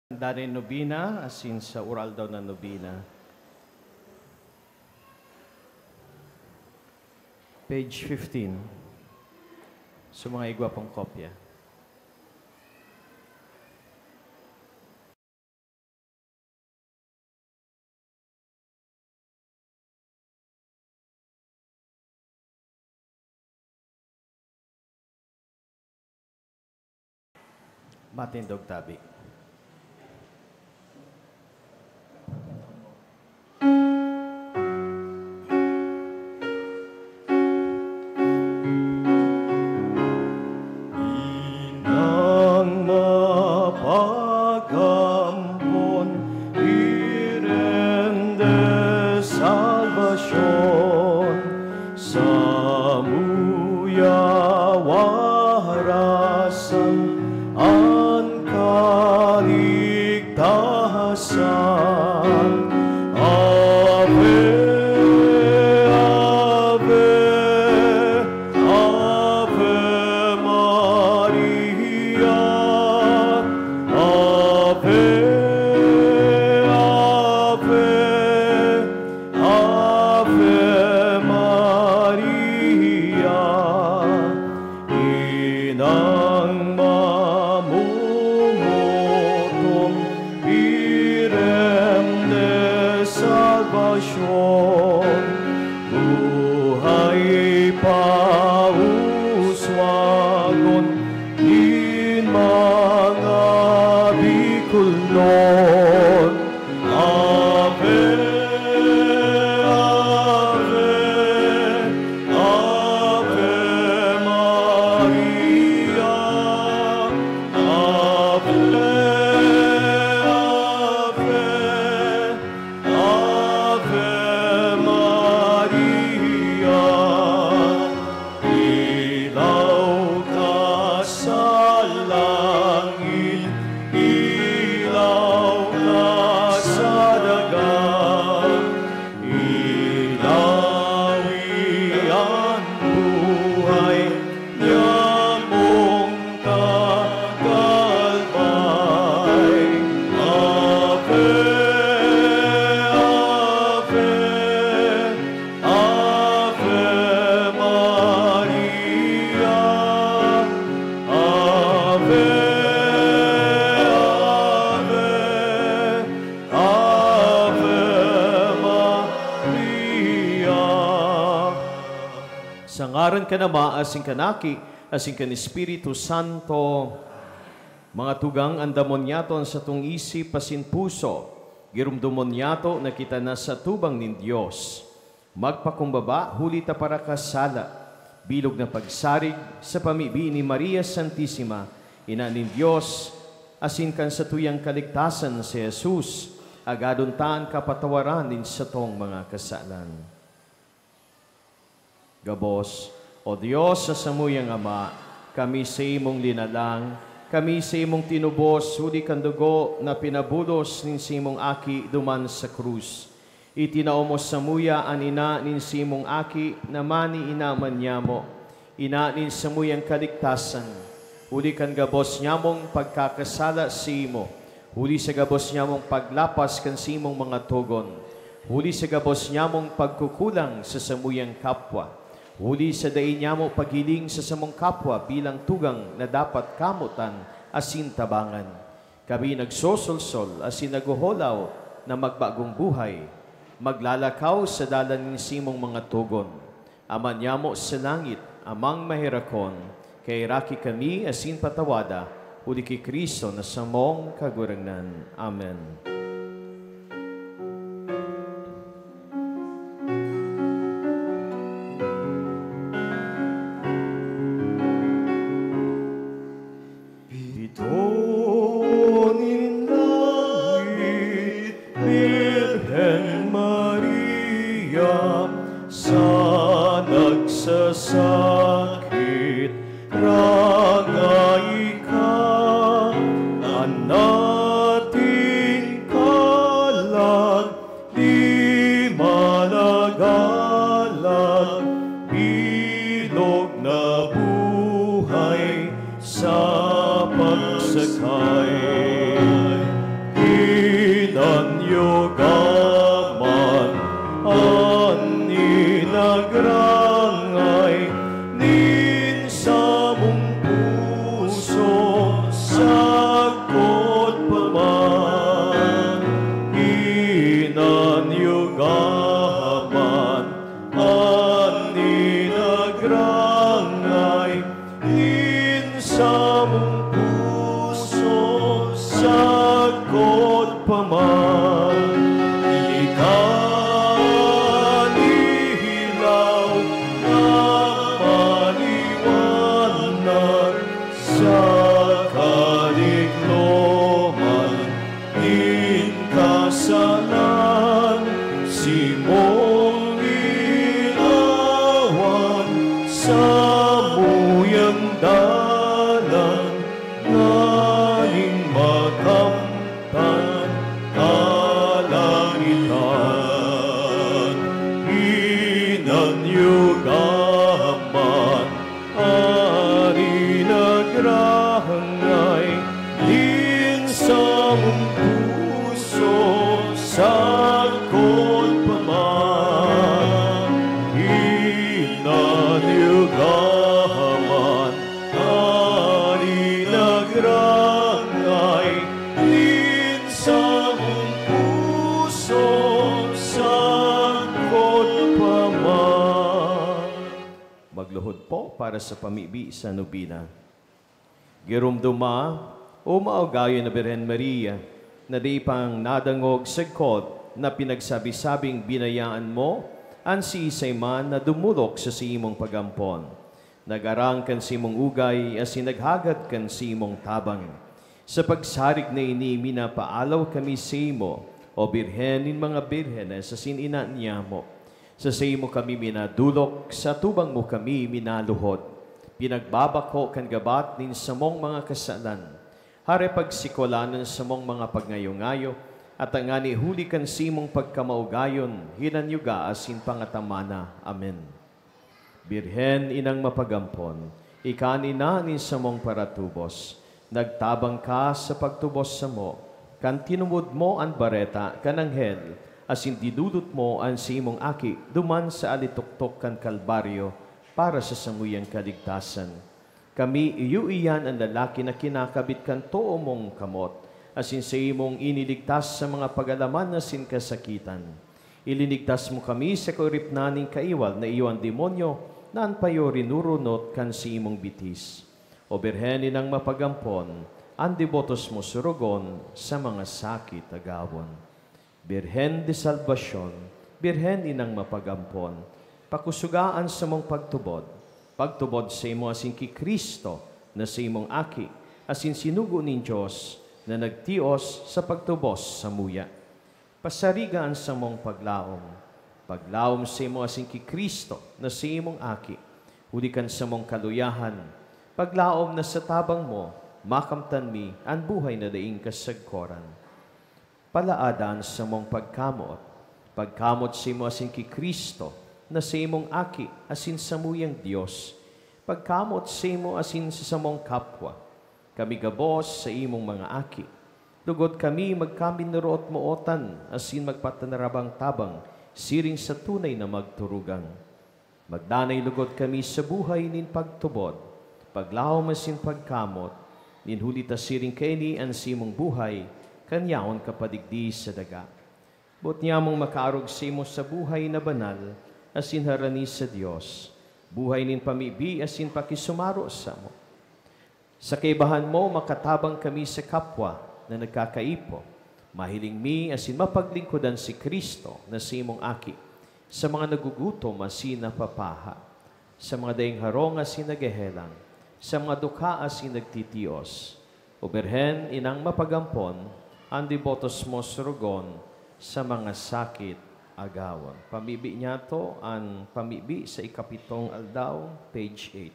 Darin Nobina, as in sa oral daw na Nobina. Page 15. Sa mga igwa pong kopya. Matindog tabi. Kanama, asing kanaki, asing kan Espiritu Santo, mga tugang andamon yaton sa tung isip pasin puso, girumdumon yato na kita na sa tubang nin Diyos. Magpakumbaba, huli ta para kasala, bilog na pagsarig sa pamibi ni Maria Santissima, ina nin Diyos, asin kan sa tuyang kaligtasan si Jesus, agadon taan kapatawaran din sa tong mga kasalan. Gabos, O Diyos sa samuyang Ama, kami sa imong linalang, kami sa imong tinubos, huli kan dugo na pinabulos nin sa imong aki duman sa krus. Itinaomos sa muya an ina nin sa imong aki na mani inaman nyamo, ina nin sa muyang kaligtasan, huli kan gabos nyamong pagkakasala sa imo, huli sa gabos nyamong paglapas kan sa imong mga tugon, huli sa gabos nyamong pagkukulang sa samuyang kapwa, huli sa dain niya mo paghiling sa samong kapwa bilang tugang na dapat kamutan asin tabangan. Kami nagsosolsol asin naguholaw na magbagong buhay, maglalakaw sa dalan ng simong mga tugon. Ama niya mo sa langit, amang mahirakon, kay raki kami asin patawada, huli kay Kristo na samong kagurangnan. Amen. Sakit, rangay ka, ang nating yugaman, ani nagrangay, nin sa mong puso, sagot paman. Inan yugaman, ani nagrangay, nin sa mong puso, sagot paman. Ikanilaw na maliwanag sa kaligloman, in kasalan, si mong ilawan sa muyang dalan, naning makamtan kalangitan. Inanyugaman, ani nagrangay, din sa mong puso, sagot paman. Inanyugaman, ani nagrangay, din sa mong puso, sagot paman. Magluhod po para sa pamibi sa nobina. Girumduma, o maaugayo na Birhen Maria, na di pang nadangog sagkot na pinagsabi-sabing binayaan mo, ang si isay man na dumulok sa simong pagampon. Nagarang kan simong ugay, as sinaghagad kan simong tabang. Sa pagsarig na ini, minapaalaw kami sa imo, o Birhen in mga birhen sa sinina niya mo. Sa imo kami minadulok, sa tubang mo kami minaluhod. Pinagbabako kan gabat nin samong mga kasalan. Hare pagsikolanan samong mga pagngayo-ngayo, at ang ani huli kan simong pagkamaugayon, hinanyuga asin pangatamana. Amen. Birhen inang mapagampon, ikanina nin samong paratubos. Nagtabang ka sa pagtubos sa mo, kan tinumod mo ang bareta, kan anghel, asin didudot mo ang simong aki, duman sa alituktok kan kalbaryo, para sa samuyang kaligtasan. Kami iyan ang lalaki na kinakabit kan too mong kamot, asin sa imong iniligtas sa mga pagalaman na sinkasakitan. Ilinigtas mo kami sa kauripnaning kaiwal na iyo ang demonyo, na ang payo rinurunot kan si imong bitis. O Birhen inang mapagampon, ang debotos mo surugon sa mga sakit agawon. Birhen de Salvacion, Birhen inang mapagampon, pakusugaan sa mong pagtubod, pagtubod sa imo asin ki Kristo na sa imong aki, asin sinugo nin Diyos na nagtios sa pagtubos sa muya. Pasarigaan sa mong paglaom, paglaom sa imo asin ki Kristo na sa imong aki, hulikan sa mong kaluyahan, paglaom na sa tabang mo, makamtan mi ang buhay na daing kasagkoran. Palaadan sa mong pagkamot, pagkamot sa imo asin ki Kristo na sa imong aki asin sa muyang Diyos, pagkamot sa imo asin sa samong kapwa, kami gabos sa imong mga aki. Lugod kami magkaminroot mootan, asin magpatanarabang tabang, siring sa tunay na magturugang. Magdanay lugod kami sa buhay nin pagtubod, paglaom asin pagkamot, nin hulita siring kaini ang simong buhay, kanyaon kapadigdi sa daga. But niya mong makaarog sa imo sa buhay na banal, asin harani sa Diyos, buhay nin pamibi asin pakisumaro sa mo. Sa kaibahan mo, makatabang kami sa kapwa na nagkakaipo. Mahiling mi asin mapaglingkodan si Kristo na si imong aki, sa mga nagugutom asin napapaha, sa mga daing harong asin nagahelang, sa mga dukha asin nagtitios. O Birhen inang mapagampon, ang debotos mo surugon sa mga sakit agawan. Pamibi niya to, ang pamibi sa ikapitong aldaw, page 8.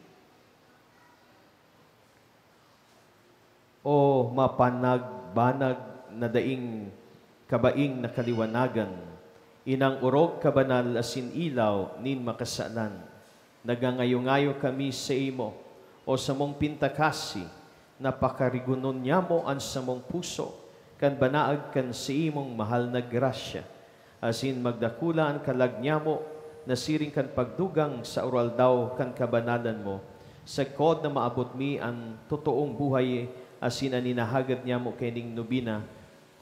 O mapanagbanag na daing kabaing na kaliwanagan, inang urog kabanal asin ilaw nin makasalan. Nagangayo-ngayo kami sa imo, o sa mong pintakasi, napakarigunon niya mo ang sa mong puso, kan banaag kan sa imong mahal na grasya. asin magdakulaan kalagnya mo, nasiring kan pagdugang sa oral daw kan kabanalan mo. Sagkod na maabot mi ang totoong buhay, asin aninahagad niya mo kining nubina,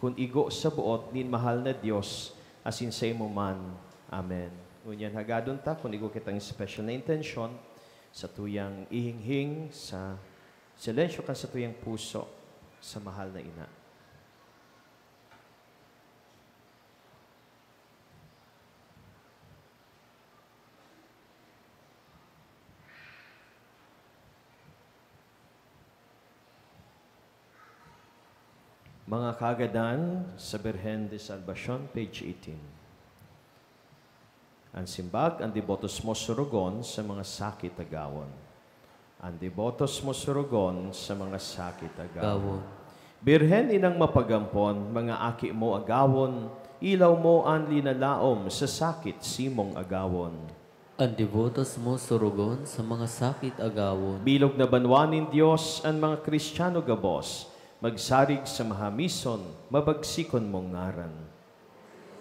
kun igo sa buot nin mahal na Dios, asin sa imo man. Amen. Ngunyan hagadon ta, kung igo kitang special na intention, sa tuyang ihinghing, sa silensyo ka sa tuyang puso, sa mahal na ina. Mga kagadan sa Birhen de Salvacion, page 18. Ang simbag, ang devotos mo surugon sa mga sakit agawon. Ang devotos mo surugon sa mga sakit agawon. Birhen inang mapagampon, mga aki mo agawon, ilaw mo ang linalaom sa sakit simong agawon. Ang devotos mo surugon sa mga sakit agawon. Bilog na banwanin Diyos ang mga Kristiyano gabos, magsarig sa mahamison, mabagsikon mong ngaran.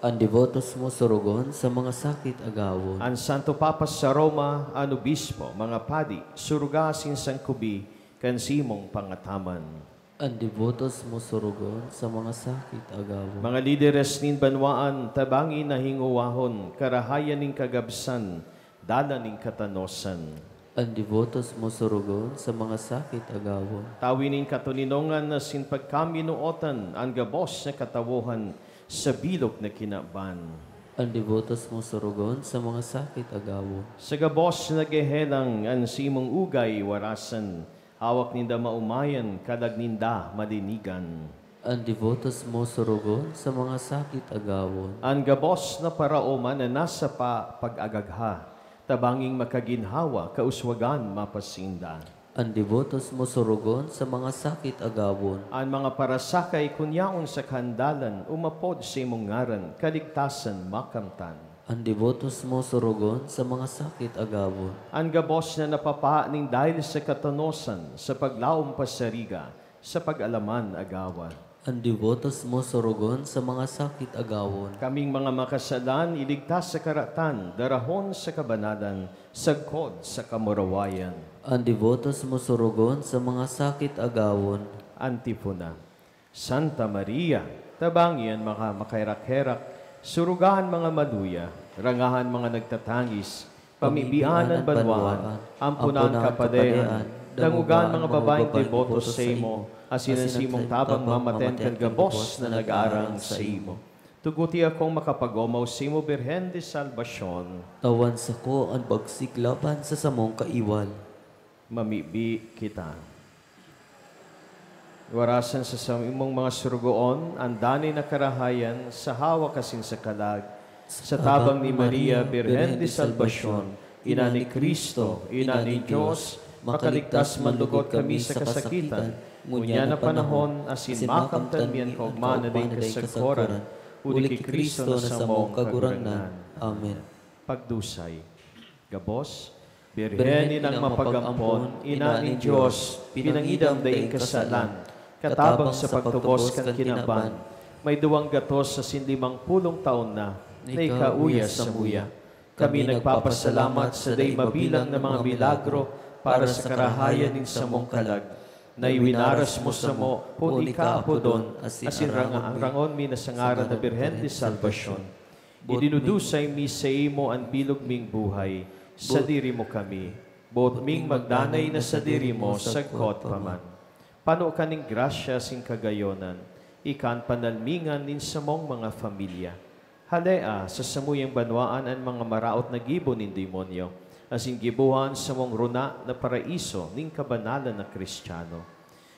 Ang devotos mo surugon sa mga sakit agawon. Ang Santo Papa sa Roma, ang obispo, mga padi, surugasin sang kubi, kansimong pangataman. Ang devotos mo surugon sa mga sakit agawon. Mga lideres nin banwaan, tabangi na hinguwahon, karahayan ning kagabsan, dala ning katanosan. Ang devotos mo surugon sa mga sakit agawon. Tawinin katuninongan na sinpagkaminuotan, ang gabos na katawuhan, sa bilog na kinaban. Ang devotos mo surugon sa mga sakit agawon. Sa gabos na gehelang, ang simong ugay warasan, hawak ninda maumayan, kalag ninda malinigan. Ang devotos mo surugon sa mga sakit agawon. Ang gabos na paraoman na nasa pag-agagha, tabanging makaginhawa, kauswagan mapasinda. Ang devotos mo surugon sa mga sakit agawon. Ang mga parasakay kunyaon sa kandalan, umapod sa imong ngaran, kaligtasan makamtan. Ang devotos mo surugon sa mga sakit agawon. Ang gabos na napapaaning dahil sa katanosan, sa paglaom pasariga, sa pag-alaman agawan. Ang devotos mo surugon sa mga sakit agawon. Kaming mga makasalan, iligtas sa karatan, darahon sa kabanalan, sagkod sa kamurawayan. Ang devotos mo surugon sa mga sakit agawon. Antifona. Santa Maria, tabangian mga makairak-herak, surugahan mga maluya, rangahan mga nagtatangis, pamibianan banwaan, ampunan kapadean, dangugan mga babaeng debotos sa imo, asinan simong tabang mamaten kan gabos na nag-aarang sa imo. Tuguti akong makapagomaw sa imo, Birhen de Salvacion. Tawan sa ko ang bagsiklapan sa samong kaiwal. Mamibi kita. Warasan sa imong mga surugoon, ang danay na karahayan, sa hawak kasin sa kalag, sa tabang ni Maria, Birhen de Salvacion, ina ni Cristo, ina ni Diyos, makaligtas manlugot kami sa kasakitan, ngunya na panahon, asin makamtan miyan kaugman na din kasagkoran, uli ki Cristo na sa mong kaguranan. Amen. Pagdusay. Gabos, Birhen inang mapagampon, ina ni Diyos, pinangidam daing kasalan, katabang sa pagtubos kan kinaban, may duwang gatos sa 50 taon na ikauya sa muya. Kami nagpapasalamat sa day mabilang na mga milagro para sa karahayan nin sa mong kalag, na iwinaras mo sa mo, pun ikaapo doon, asin rangon mi na sangaran na Birhen de Salvacion. Idinudusay mi sa imo ang bilog ming buhay, sa diri mo kami, bot ming magdanay na sa diri mo, sagkot paman. Pano kaning grasya sin kagayonan, ikan panalmingan nin sa mong mga familia. Halea sa samuyang banwaan ang mga maraot na gibo nin demonyo, asin gibuhan sa mong runa na paraiso ning kabanalan na Kristiyano.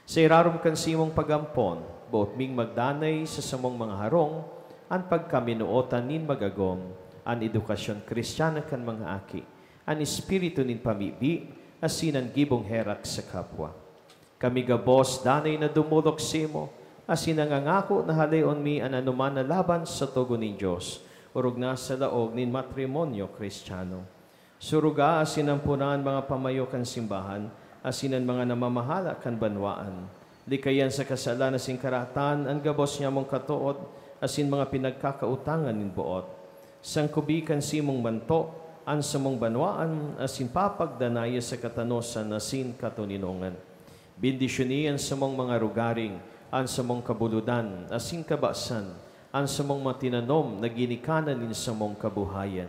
Sa irarom kan simong pagampon, bot ming magdanay sa samong mga harong, ang pagkaminuotan nin magagom, ang edukasyon Kristiyana kan mga aki, ang espiritu nin pamibi, asin ang gibong herak sa kapwa. Kami gabos danay na dumulok simo, asin ang angako na halayon mi ang anuman na laban sa tugon nin Diyos, urog na sa laog nin matrimonyo Kristiyano. Suruga asin ang punan mga pamayo kan simbahan, asin ang mga namamahala kan banwaan. Likayan sa kasalan na singkaratan, ang gabos niya mong katuod, asin mga pinagkakautangan nin buot. Sangkubikan simong manto, an samong banwaan, asin papagdanaya sa katanosan asin katuninongan. Bendisyonian samong mga rugaring, an samong kabuludan, asin kabasan, an samong matinanom na ginikanan nin samong kabuhayan.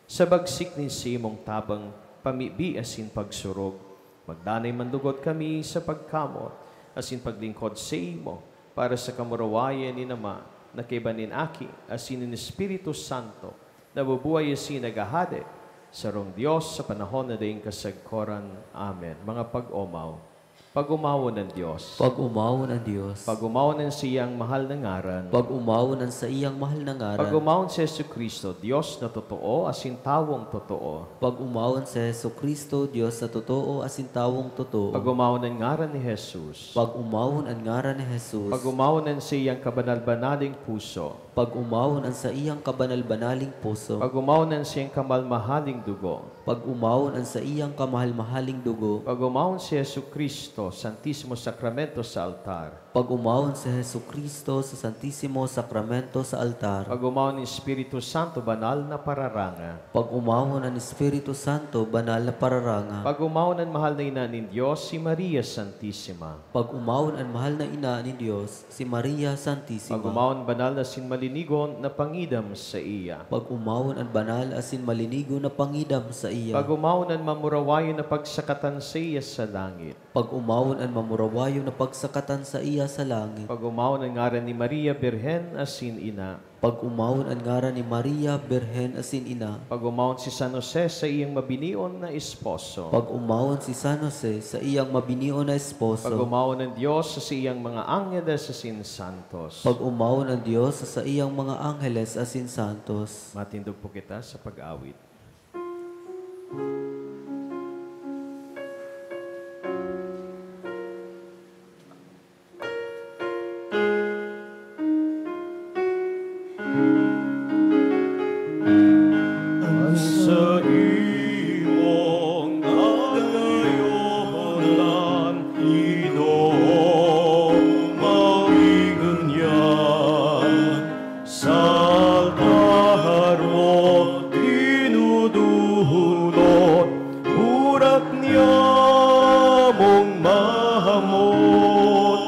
Sa bagsik nin simong tabang, pamibi asin pagsurog. Magdanay mandugot kami sa pagkamot, asin paglingkod sa imo, para sa kamurawayan ni Nama, na kaibanin aki, asin ni Espiritu Santo, na bubuhay asin nagahade, sa rong Diyos sa panahon na daing kasagkoran. Amen. Mga pag-umaw. Pag-umaw ng Diyos. Pag-umaw ng Diyos. Pag-umaw ng siyang mahal na ngaran. Pag-umaw ng sa iyang mahal na ngaran. Pag-umaw si Yesu Kristo, Diyos na totoo, asin tawong totoo. Pag-umaw sa Hesus Kristo, Diyos na totoo, asin tawong totoo. Pag-umaw ng ngaran ni Jesus. Pag-umaw ang ngaran ni Jesus. Pag-umaw ng siyang kabanal-banaling puso. Pag-umaw ang sa iyang kabanal-banaling puso. Pag-umaw ng siyang kamalmahaling dugo. Pag-umaw ang sa iyang kamahal-mahaling dugo. Pag-umaw si Yesu Kristo, Santisimo Sakramento sa altar. Pag-umaw sa Hesus Kristo sa Santisimo Sakramento sa altar. Pag-umaw ni Espiritu Santo, banal na pararanga. Pag-umaw ng Espiritu Santo, banal na pararanga. Pag-umaw ng mahal na ina ni Diyos, si Maria Santissima. Pag-umaw ang mahal na ina ni Diyos, si Maria Santissima. Pag-umaw ng banal na sinmalinigon na pangidam sa iya. Pag-umaw ang banal asin malinigo na pangidam sa iya. Pag-umaw ng mamurawayo na pagsakatan sa iya sa langit. Pag-umaw ang mamurawayo na pagsakatan sa iya sa langit. Pag-umaw ng ngaran ni Maria Birhen asin ina. Pag-umaw ang ngaran ni Maria Birhen asin ina. Pag-umaw si San Jose sa iyang mabinion na esposo. Pag-umaw si San Jose sa iyang mabinion na esposo. Pag-umaw ng Diyos sa iyang mga angeles asin santos. Pag-umaw ng Diyos sa iyang mga angeles asin santos. Matindog po kita sa pag-awit. Sa iyong nagayonan, Inoong mawigan yan. Sa altar mo dinudulot, urak niya mong mahamot.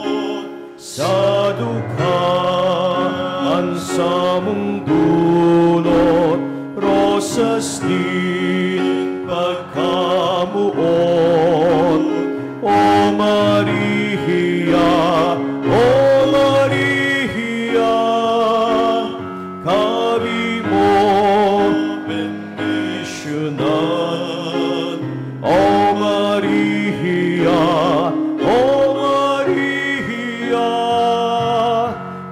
Sa dukhaan sa mong dulot, rosas din pagkamuot. O Maria, kami mo bendisyonan. O Maria,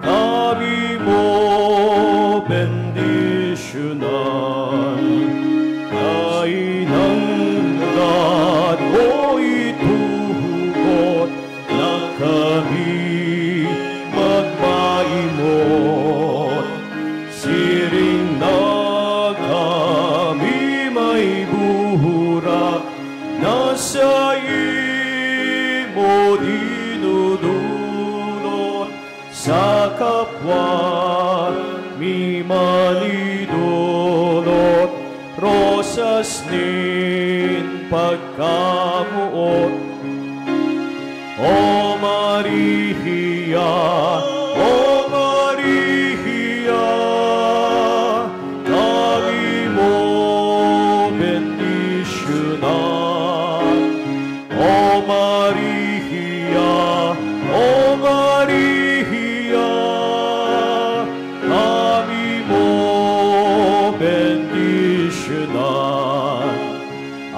kami mo bendisyonan. Kainang God mo'y tugot na kami magmaimot. Siring na kami may burak, nasa imo dinudulot. Sa kapwa mi manidulot, rosas nin pagkamuot. O Maria, kami mo bendisyonan. O Maria, kami mo bendisyonan.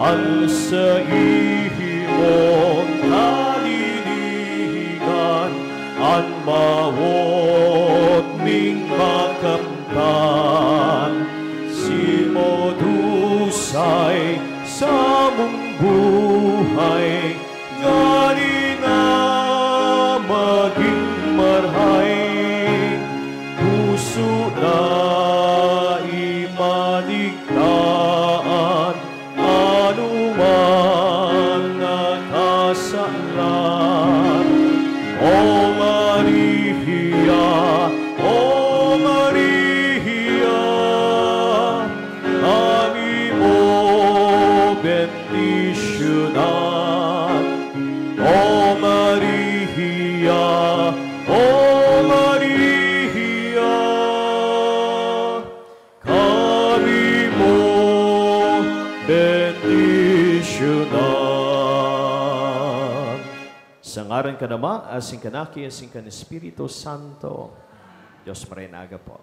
Ang sa imong kalinigan, ang mawot ning makamtan. Si modusay sa mong buhay, ngani nga maging marhay. Puso na imaligtaan, anuman nakasalan. O Maria, bendicionan. Oh Maria, oh Maria, kami mo bendicionan. Sa ngaran ka Ama, asing kanaki, asing kan Espiritu Santo. Diyos marenaga po.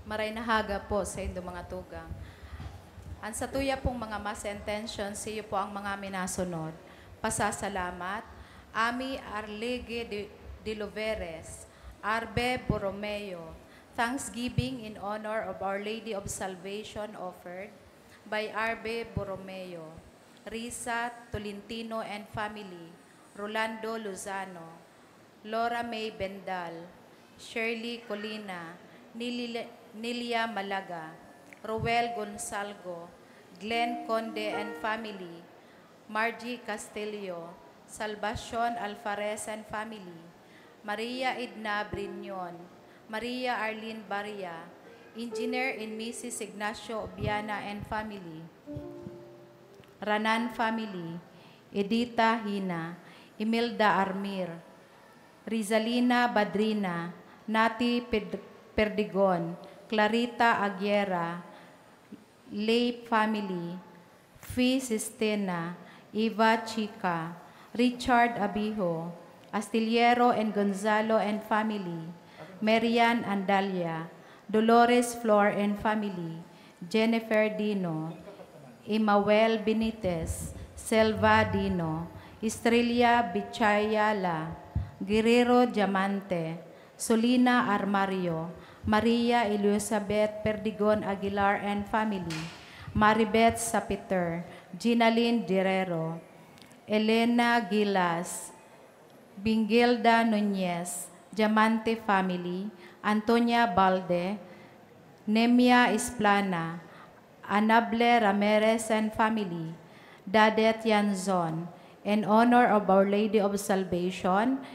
Maray nahaga po sa inyong mga tugang. Ang satuya pong mga mass intention, siyo po ang mga minasunod. Pasasalamat, Ami Arlegue de Loveres, Arbe Borromeo, thanksgiving in honor of Our Lady of Salvation offered by Arbe Borromeo, Risa Tolentino and family, Rolando Lozano, Laura May Bendal, Shirley Colina, Nilia Malaga, Roel Gonzalgo, Glenn Conde and family, Margie Castillo, Salvacion Alvarez and family, Maria Edna Brignon, Maria Arlene Baria, Engineer and Mrs. Ignacio Obiana and family, Ranan family, Edita Hina, Imelda Armir, Rizalina Badrina, Nati Perdigon, Clarita Aguera, Lay family, Fi Sistena, Eva Chica, Richard Abijo, Astillero and Gonzalo and family, Marian Andalia, Dolores Flor and family, Jennifer Dino, Imawel Benitez, Selva Dino, Estrella Bichayala, Guerrero Diamante, Solina Armario, Maria Elizabeth Perdigon Aguilar and family, Maribeth Sapiter, Ginaline Guerrero, Elena Gilas, Bingilda Nunez, Diamante family, Antonia Balde, Nemia Isplana, Anable Ramirez and family, Dadet Yanzon, in honor of Our Lady of Salvation,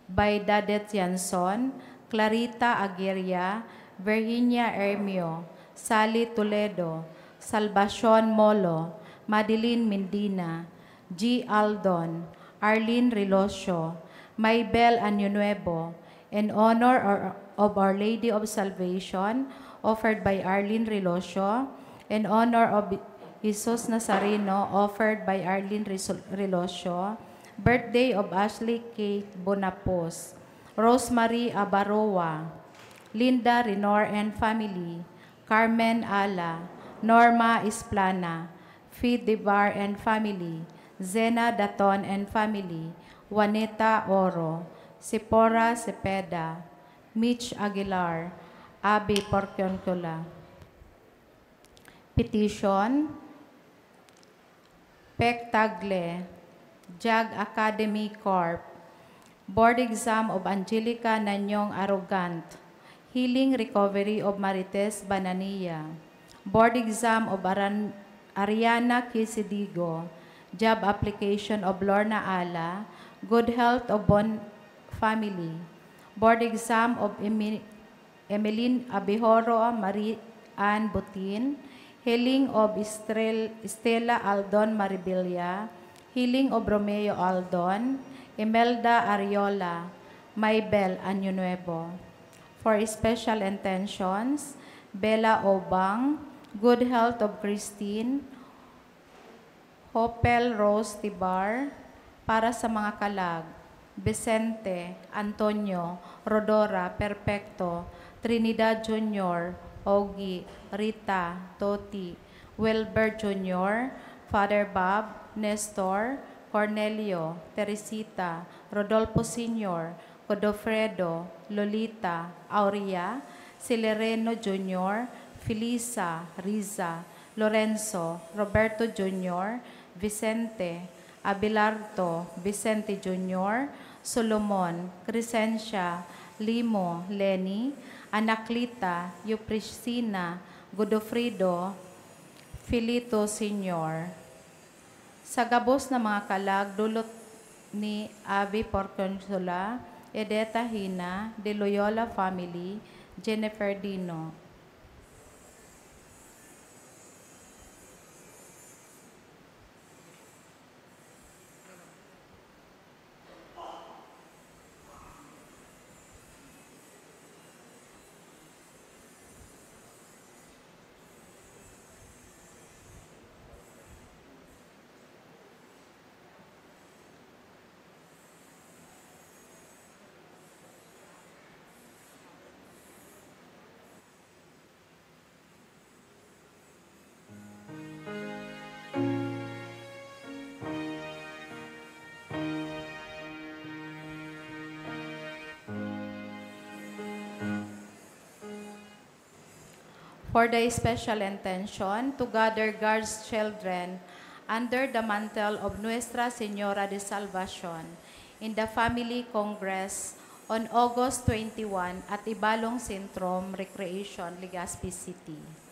by Dadet Yanson, Clarita Aguirre, Virginia Ermio, Sally Toledo, Salvacion Molo, Madeline Mendina, G. Aldon, Arlene Relosio, Maybel Año in honor of Our Lady of Salvation, offered by Arlene Relosio, in honor of Jesus Nazareno, offered by Arlene Relosio, birthday of Ashley Kate Bonapos, Rosemary Abaroa, Linda Renor and family, Carmen Ala, Norma Isplana, Fi Devar and family, Zena Daton and family, Juanita Oro, Sipora Cepeda, Mitch Aguilar, Abi Porcioncola. Petition, Pek Tagle, JAG Academy Corp. Board exam of Angelica Nanyong Arrogant. Healing recovery of Marites Banania. Board exam of Ariana Quisidigo, job application of Lorna Ala, good health of Bon family, board exam of Emeline Abihoro, Marie Ann Butin, healing of Estela Aldon Maribilla, healing of Romeo Aldon, Imelda Ariola, Maybel Año Nuevo. For special intentions, Bella Obang, good health of Christine, Hopel Rose Tibar, para sa mga kalag, Vicente, Antonio, Rodora, Perfecto, Trinidad Jr., Ogie, Rita, Toti, Wilber Jr., Father Bob, Nestor, Cornelio, Teresita, Rodolfo Sr., Godofredo, Lolita, Aurea, Celereno Jr., Felisa, Riza, Lorenzo, Roberto Jr., Vicente, Abelardo, Vicente Jr., Solomon, Crescencia, Limo, Lenny, Anaclita, Eupriscina, Godofredo, Filito Sr. Sa gabos na mga kalag, dulot ni Avi Porconsula, Edeta Hina, De Loyola family, Jennifer Dino. For the special intention to gather God's children under the mantle of Nuestra Señora de Salvacion in the Family Congress on August 21 at Ibalong Sintrom Recreation, Legazpi City.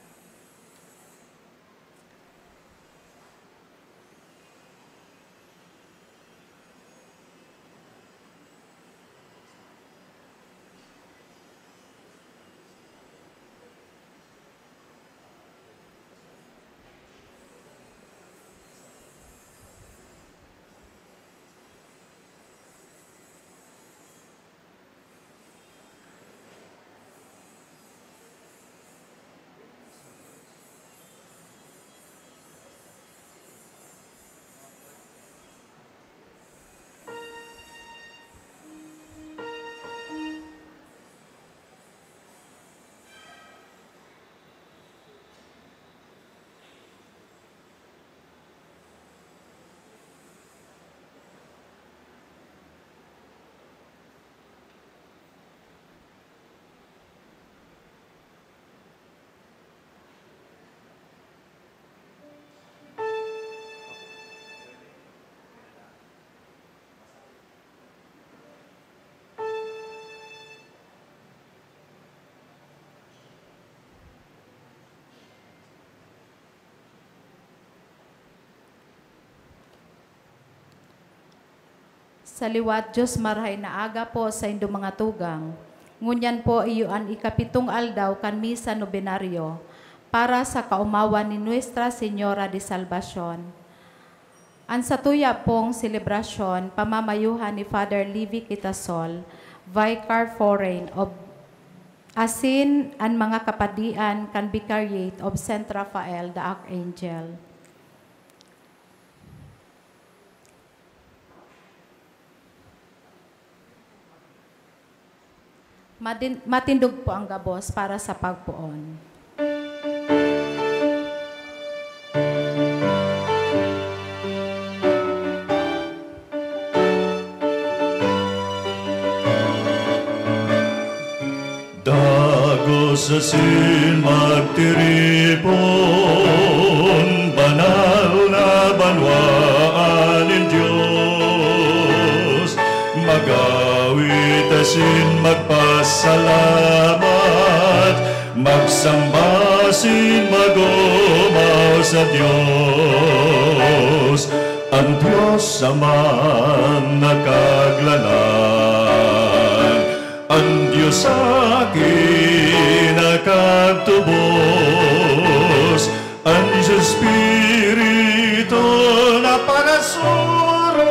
Sa liwat Diyos marhay na aga po sa indo mga tugang. Ngunyan po iyoan ikapitong aldaw kan misa nobenaryo para sa kaumawan ni Nuestra Señora de Salvacion. Ang satuya pong selebrasyon pamamayuhan ni Father Livy Quitasol, Vicar Foreign of Asin ang mga kapadian kan Vicariate of Saint Raphael the Archangel. Matindog po ang gabos para sa pagpuon. Dagos asin magtiripon, banal na banwaan ng Diyos. Magawit asin magpasalamat, magsamba sin magumaw sa Diyos, ang Diyos Ama nakaglalang, ang Diyos akin nakagtubos, ang Diyos Espiritu na parasurog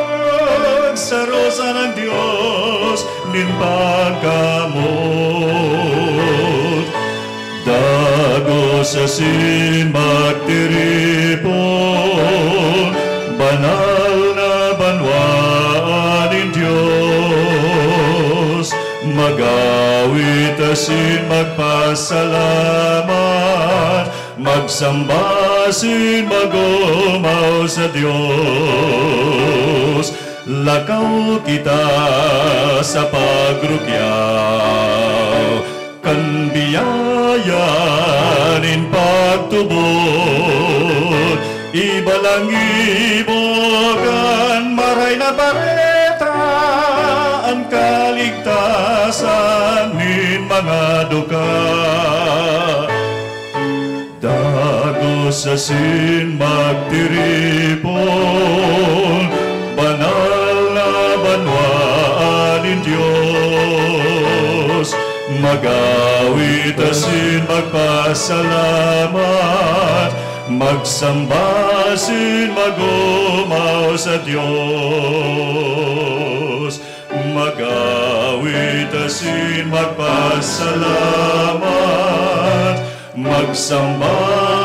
sa rosa ng Diyos nin pagkamot. Dago sa sin magtiripon, banal na banwaan ng Diyos, magawit asin magpasalamat, magsamba sin magumaw sa Diyos. Lakaw kita sa pagrukyaw, kan biyayanin pagtubod, ibalang ibogan maray na bareta, ang kaligtasan nin mga duka. Dago sa sin magtiripon, banal na banwaan ng Diyos, magawit asin magpasalamat, magsamba sin magumaw sa Diyos, magawit asin magpasalamat, magsamba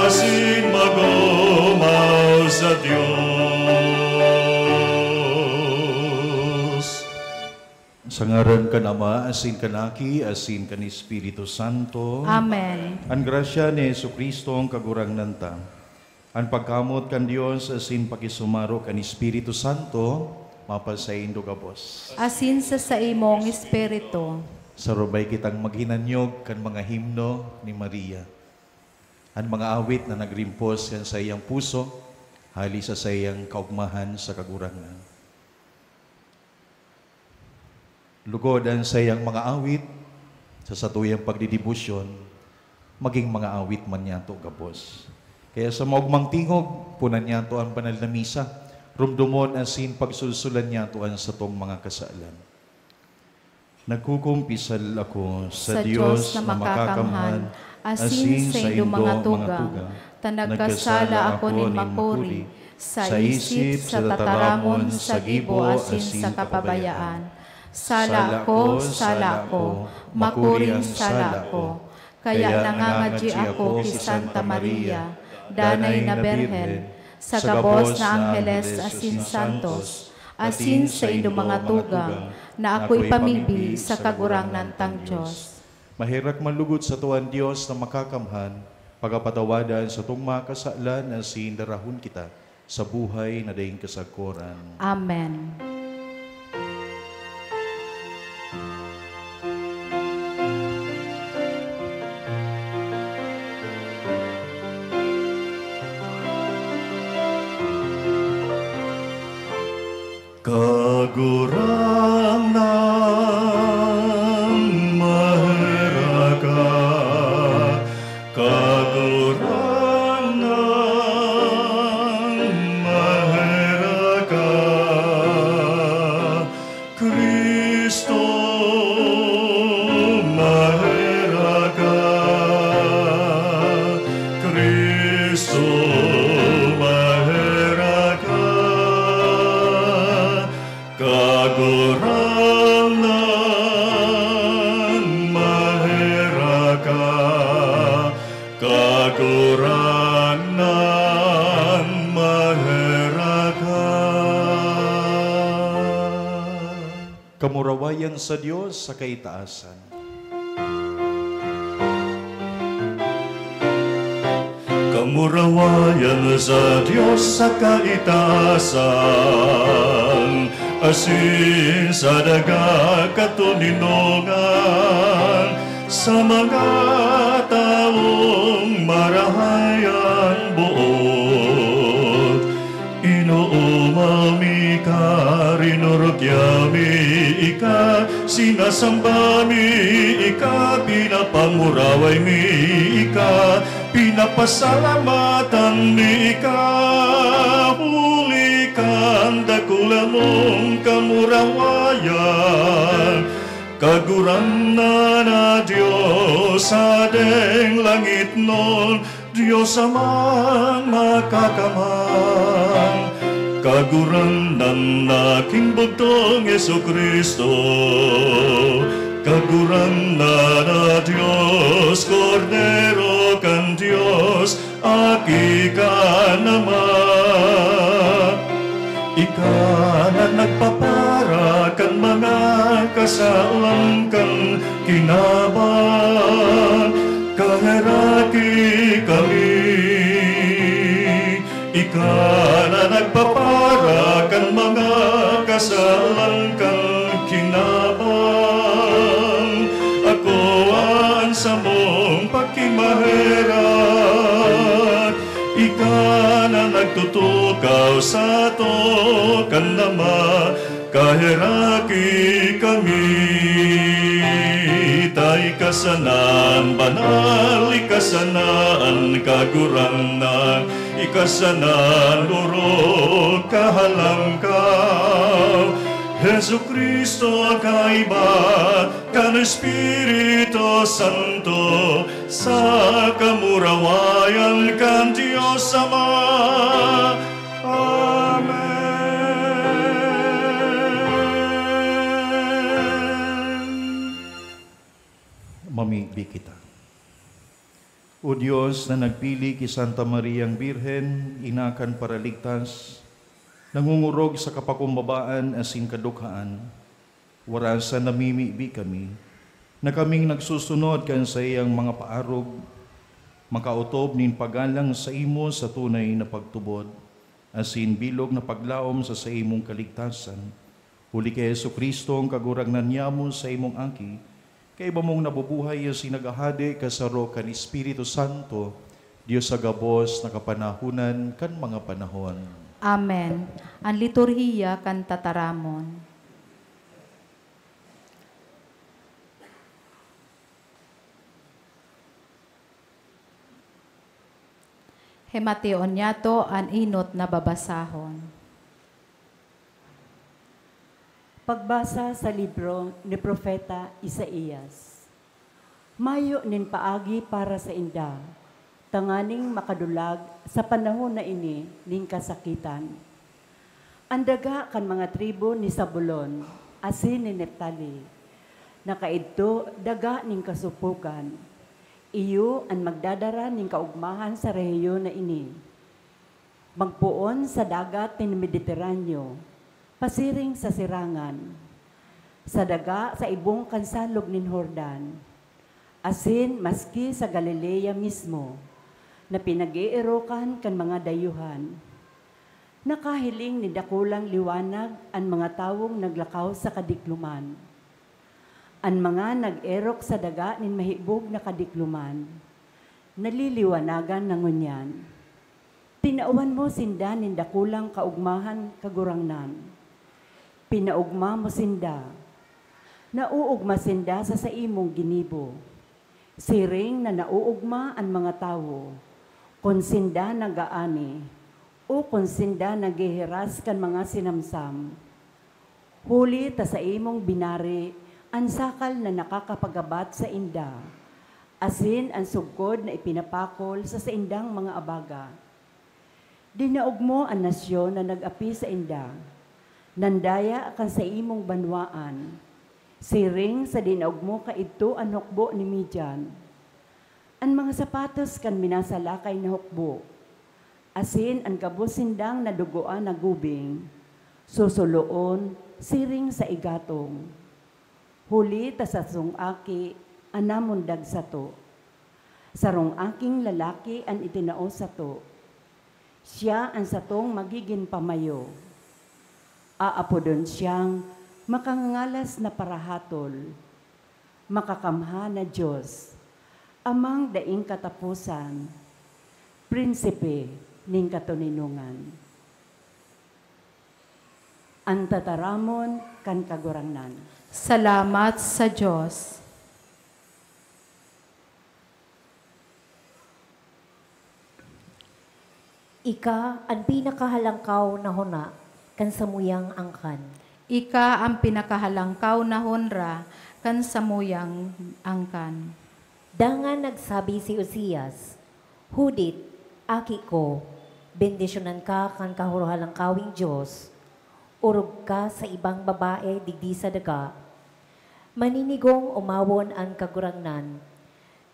sin magumaw sa Diyos. Sa ngaran ka Ama, asin kanaki, asin kan Espiritu Santo. Amen. Ang grasya ni Jesucristo ang kagurang nanta. Ang pagkamot kan Dios asin pakisumaro kan Espiritu Santo, mapasaindo ka Bos. Asin sa imong espiritu. Sarubay kitang maghinanyog kan mga himno ni Maria. Ang mga awit na nagrimpos kan sa iyang puso, hali sa iyang kaugmahan sa kagurangan. Lugod ang sayang mga awit sa satuyang pagdidibusyon, maging mga awit man niyato gabos. Kaya sa maugmang tingog, punan niyato ang banal na misa, rumdumon asin pagsulsulan niyato ang satong mga kasalan. Nagkukumpisal ako sa Diyos na makakamhan, asin sa indo mga tuga, tanagkasala ako ni makuri, sa isip, sa tataramon, sa gibo, asin sa kapabayaan. Sala ko, makuring sala ko. Kaya nangangadji ako kay Santa Maria, danay na Berhen, sa gabos na Angeles asin Santos, asin sa inyong mga tugang, na ako'y pamibi sa kagurangnan tang Diyos. Mahirak manlugod sa tuwan Diyos na makakamhan, pagapatawadan sa tong mga kasalan asin darahon kita sa buhay na daing kasagkoran. Amen. Kagurang ng maharaka, kagurang ng maharaka, Kristo maharaka, Kristo maharaka. Kaguranan maharaka, kaguranan maharaka. Kamurawayan sa Diyos sa kaitaasan. Kamurawayan sa Diyos sa kaitaasan, asin sa daga katuninongan, sa mga taong marahayan buot. Inuumami ka, rinurugyami ika, sinasambami ika, pinapamuraway mi pinapasalamatan ni kahulikan dakulan mong kamurawayan. Kaguran na Diyos sa deng langit nun, Diyos amang makakamang. Kaguran ng aking bugtong Jesucristo, kaguran na Diyos, Kordero kan Diyos, aki ka naman. Ika na nagpapara kan mga kasalang kan kinaban, kaheraki kami. Ika na nagpapara kan mga kasalang kan kinaban, ako ang sa mong pagkimaheran. Ika na nagtutukaw sa to kan nama, kaheraki kami. Tay kasanan banal, ikasanan kaguranan, ikasanan luro kahalangkaw. Jesu Cristo kaiba kan Espiritu Santo, sa kamurawayan kan Diyos Ama. Amen. Mamigbi kita. O Diyos na nagpili ki Santa Mariang Birhen, inakan para ligtas, nangungurog sa kapakumbabaan asin kadukhaan, warasan namimibi kami, na kaming nagsusunod kan sa iyang mga paarog, makautob nin pagalang sa imo sa tunay na pagtubod, asin bilog na paglaom sa imong kaligtasan. Huli kay Jesucristo ang kaguragnan niyamo sa imong aki, kay iba mong nabubuhay asin nagahade kasaro kan Espiritu Santo, Diyos sa gabos na kapanahunan kan mga panahon. Amen. Ang liturhiya kan tataramon. Hemation yato an inot na babasahon. Pagbasa sa libro ni Propeta Isaías. Mayo nin paagi para sa inda, tanganing makadulag sa panahon na ini ning kasakitan. Andaga kan mga tribo ni Zabulon, asin ni Neptali, nakaidto daga ning kasupukan. Iyo ang magdadara ning kaugmahan sa rehiyon na ini. Magpuon sa dagat ni Mediteraneo, pasiring sa sirangan, sa daga sa ibong kansalog nin Jordan, asin maski sa Galilea mismo, na pinag-iirokan kan mga dayuhan. Nakahiling ni dakulang liwanag ang mga tawong naglakaw sa kadikluman. Ang mga nag-erok sa daga nin mahibog na kadikluman, naliliwanagan na ngunyan. Tinauan mo sinda nin dakulang kaugmahan kagurangnan. Pinaugma mo sinda, nauugma sinda sa imong ginibo. Siring na nauugma ang mga tawo, kung sinda nagaani, o kung sinda nagihiras kan mga sinamsam. Huli ta sa imong binari, ang sakal na nakakapagabat sa inda, asin ang sugod na ipinapakol sa indang mga abaga. Dinaog mo ang nasyon na nag-api sa inda, nandaya kan sa imong banwaan, siring sa dinaog mo kaidto ang hukbo ni Midian. Ang mga sapatos kan minasalakay na hukbo, asin ang kabusindang na dugoan na gubing, susuloon siring sa igatong. Huli ta sa sungaki, anamundag sa to. Sarong aking lalaki ang itinao sa to. Siya ang satong magiging pamayo. Aapodon siyang makangalas na parahatol, makakamha na Diyos, amang daing katapusan, prinsipe ning katuninungan. Ang tataramon kan kagurangnan. Salamat sa Diyos. Ika ang pinakahalangkaw na huna kan samuyang angkan. Ika ang pinakahalangkaw na honra kan samuyang angkan. Dangan nagsabi si Uzias, Hudit, aki ko, bendisyonan ka kan kahuruhalangkawing Diyos, urog ka sa ibang babae digdi sa daga, maninigong umawon ang kagurangnan,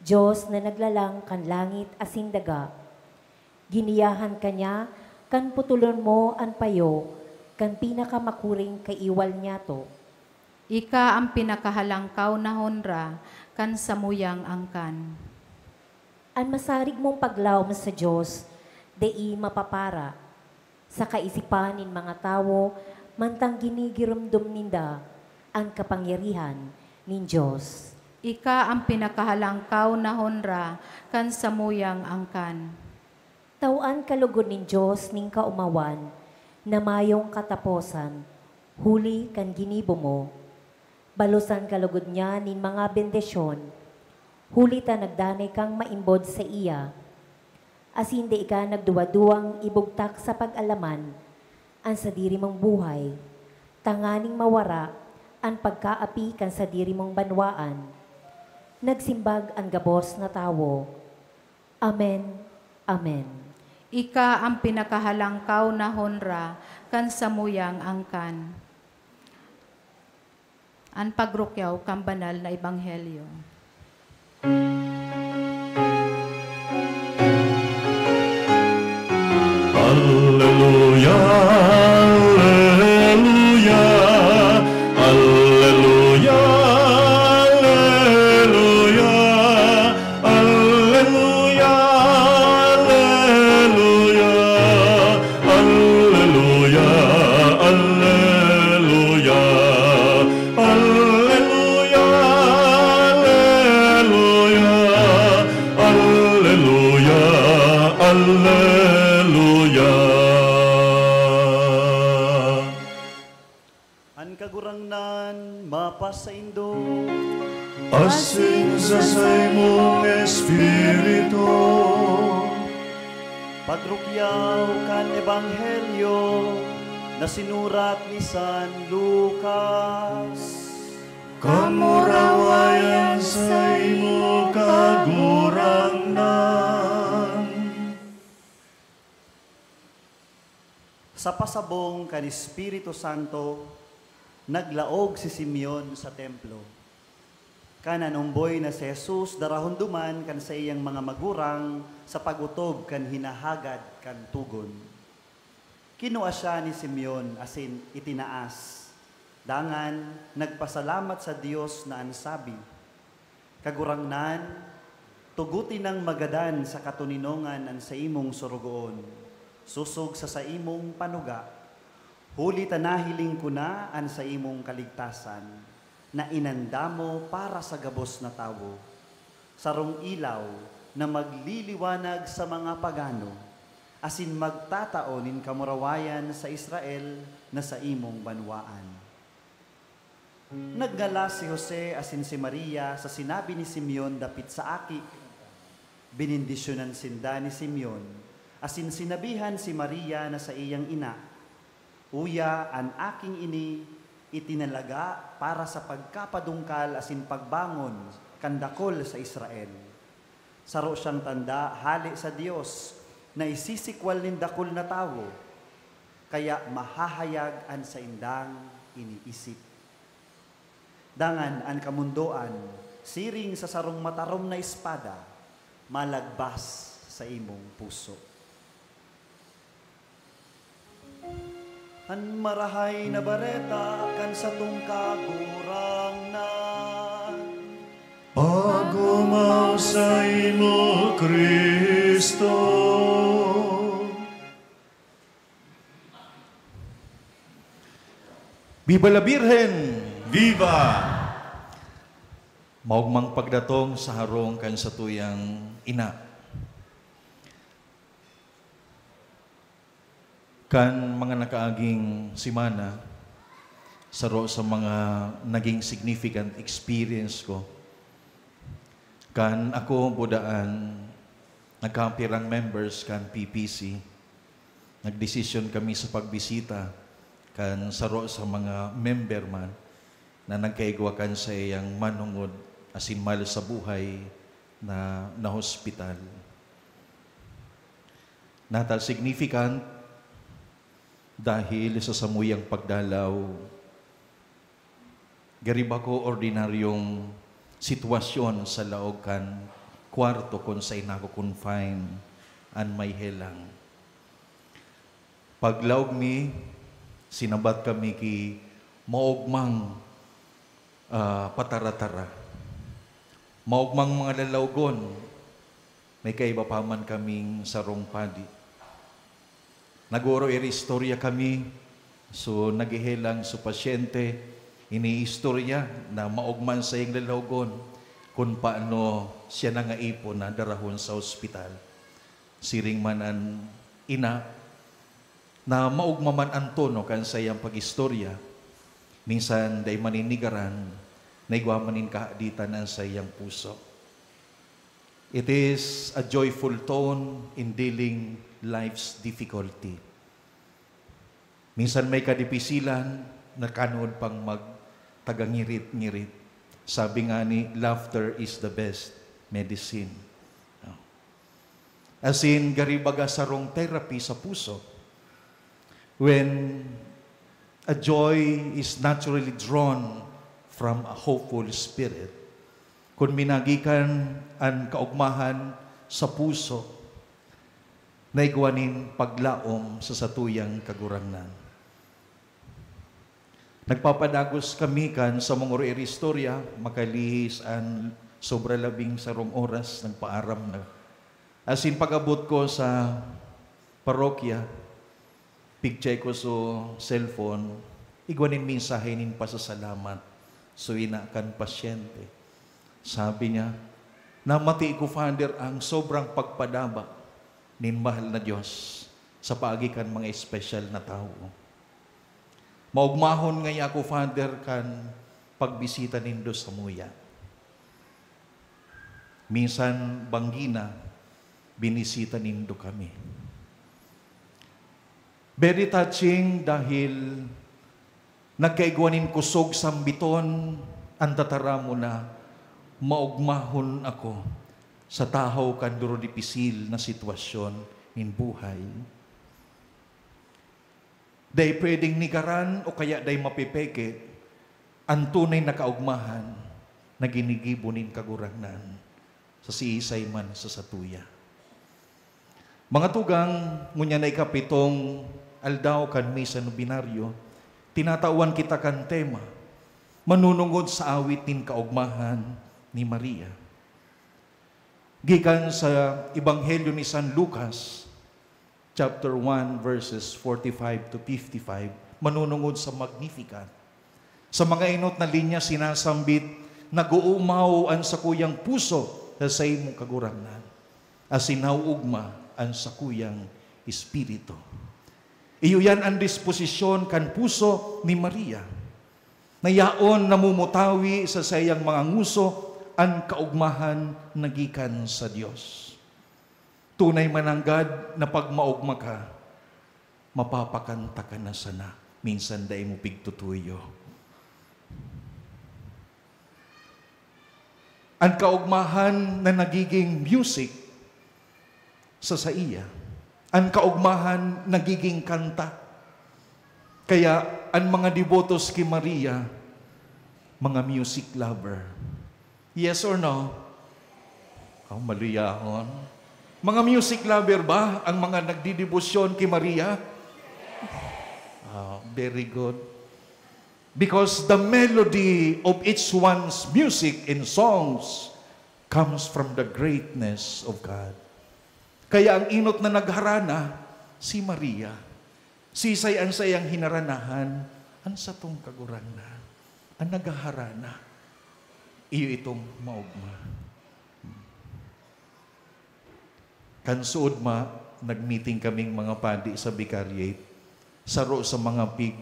Diyos na naglalang kan langit asin daga, giniyahan kanya kan putulon mo ang payo, kan pinakamakuring kaiwal niya to. Ika ang pinakahalangkaw na honra kan samuyang angkan. Ang masarig mong paglawom sa Diyos, dei mapapara, sa kaisipan nin mga tao, mantang ginigirumdum ninda ang kapangyarihan nin Diyos. Ika ang pinakahalangkaw na honra kan samuyang angkan. Tauan kalugod nin Diyos ning kaumawan, na mayong kataposan, huli kan ginibo mo. Balusan kalugod niya nin mga bendisyon, huli ta nagdanay kang maimbod sa iya. Asin di ka nagduwaduwang ibugtak sa pag-alaman, ang sa diri mong buhay, tanganing mawara ang pagkaapi kan sa diri mong banwaan. Nagsimbag ang gabos na tawo. Amen. Amen. Ika ang pinakahalangkaw na honra kan samuyang angkan. Ang pagrukyaw kan banal na ebanghelyo. Alleluia, alleluia, alleluia, alleluia, alleluia, alleluia, alleluia, alleluia, alleluia, alleluia, alleluia, alleluia. An kagurangnan mapas sa indo, Asin sa imong Espiritu, pagrukyaw kan ebanghelyo na sinurat ni San Lucas. kamurawayan sa imo kagurangnan. Sa pasabong kan Espiritu Santo, naglaog si Simeon sa templo. Kanan umboy na si Jesus darahon duman kan sa iyang mga magurang sa pagutob kan hinahagad kan tugon. Kinua siya ni Simeon asin itinaas. Dangan nagpasalamat sa Dios na ansabi, kagurangnan, tuguti ng magadan sa katuninongan an sa imong surugoon, susog sa imong panuga, huli tanahiling ko na an sa imong kaligtasan, na inandamo para sa gabos na tawo, sarong ilaw na magliliwanag sa mga pagano, asin magtatao nin kamurawayan sa Israel na sa imong banwaan. Naggala si Jose asin si Maria sa sinabi ni Simeon dapit sa aki. Binindisyonan sinda ni Simeon, asin sinabihan si Maria na sa iyang ina, Uya, an aking ini, itinalaga para sa pagkapadungkal asin pagbangon kandakol sa Israel. Saro siyang tanda hali sa Dios na isisikwal nindakol na tawo, kaya mahahayag an sa indang iniisip. Dangan an kamundoan, siring sa sarong matarom na espada, malagbas sa imong puso. An marahay na bareta kan sa tungkagurangnan, Pagumaw sa imo, Kristo. Viva la Virgen! Viva! Maugmang pagdatong sa harong kan sa tuyang ina. Kan mga nakaaging simana, saro sa mga naging significant experience ko. Kan ako budaan, nagkampirang members kan PPC, nagdesisyon kami sa pagbisita kan saro sa mga member man na nagkaigwakan sa iyang manungod asin mal sa buhay na hospital. Natal significant dahil sa samuyang pagdalaw, gariba ko ordinaryong sitwasyon sa laog kan kwarto kung sa inako confine an may helang. Paglaog mi, sinabat kami ki maugmang patara-tara. Maugmang mga lalawgon, may kaiba pa man kaming sarong padi. Naguro istorya kami, so nagihelang so pasyente, iniistorya na maugman sa iyong lalawgon kung paano siya nangaipon na darahon sa ospital. Siring man ang ina, na maugmaman ang tono kan sa iyang pag-istorya, minsan day maninigaran, naigwamanin kahaditan ang sa iyang puso. It is a joyful tone in dealing life's difficulty. Minsan may kadipisilan, nakanood pang magtagangirit-ngirit. Sabi nga ni, laughter is the best medicine. As in, garibaga sarong therapy sa puso. When a joy is naturally drawn from a hopeful spirit, kung minagikan ang kaugmahan sa puso, naigwanin paglaom sa satuyang kagurangnan. Nagpapadagos kami kan sa mga istorya, makalihis ang sobra labing sarong oras ng paaram na. As in pag-abot ko sa parokya, picture ko sa cellphone, igwanin mensahe nin pasasalamat. So inakan pasyente. Sabi niya, namati ko, Father, ang sobrang pagpadaba nin mahal na Diyos sa paagikan mga espesyal na tao. Maugmahon ngaya ako, Father, kan pagbisita nindo sa muya. Minsan, banggina, binisita nindo kami. Very touching dahil nagkaigwanin kusog sambiton ang tatara mo na maugmahon ako sa tahaw kan duro dipisil na sitwasyon in buhay. Day pwedeng nigaran o kaya day mapipeke ang tunay na kaugmahan na ginigibunin kagurangnan sa siisay man sa satuya. Mga tugang, ngunya na ikapitong aldaw kan misa no binaryo, tinatawan kita kan tema, manunungod sa awit nin kaugmahan ni Maria. Gikan sa Ebanghelyo ni San Lucas, chapter 1, verses 45 to 55, manunungod sa Magnificat. Sa mga inot na linya sinasambit, nag-uumaw ang sakuyang puso sa imong kagurangnan, as sinauugma ang sakuyang espiritu. Iyo yan ang disposisyon kan puso ni Maria. Nayaon namumutawi sa sayang mga nguso ang kaugmahan nagikan sa Diyos. Tunay mananggad na pagmaugma ka, mapapakanta ka na sana. Minsan day mo pigtutuyo. Ang kaugmahan na nagiging music sa iya. Ang kaugmahan nagiging kanta. Kaya ang mga devotos kay Maria, mga music lover. Yes or no? Maluyahon. Mga music lover ba ang mga nagdidebosyon kay Maria? Very good. Because the melody of each one's music and songs comes from the greatness of God. Kaya ang inot na nagharana, si Maria. Sisay ang sayang hinaranahan, ang satong kagurangnan. Ang nagharana, iyo itong maugma. Kansuod ma, nagmeeting kaming mga padi sa Vicariate, saro sa mga pig,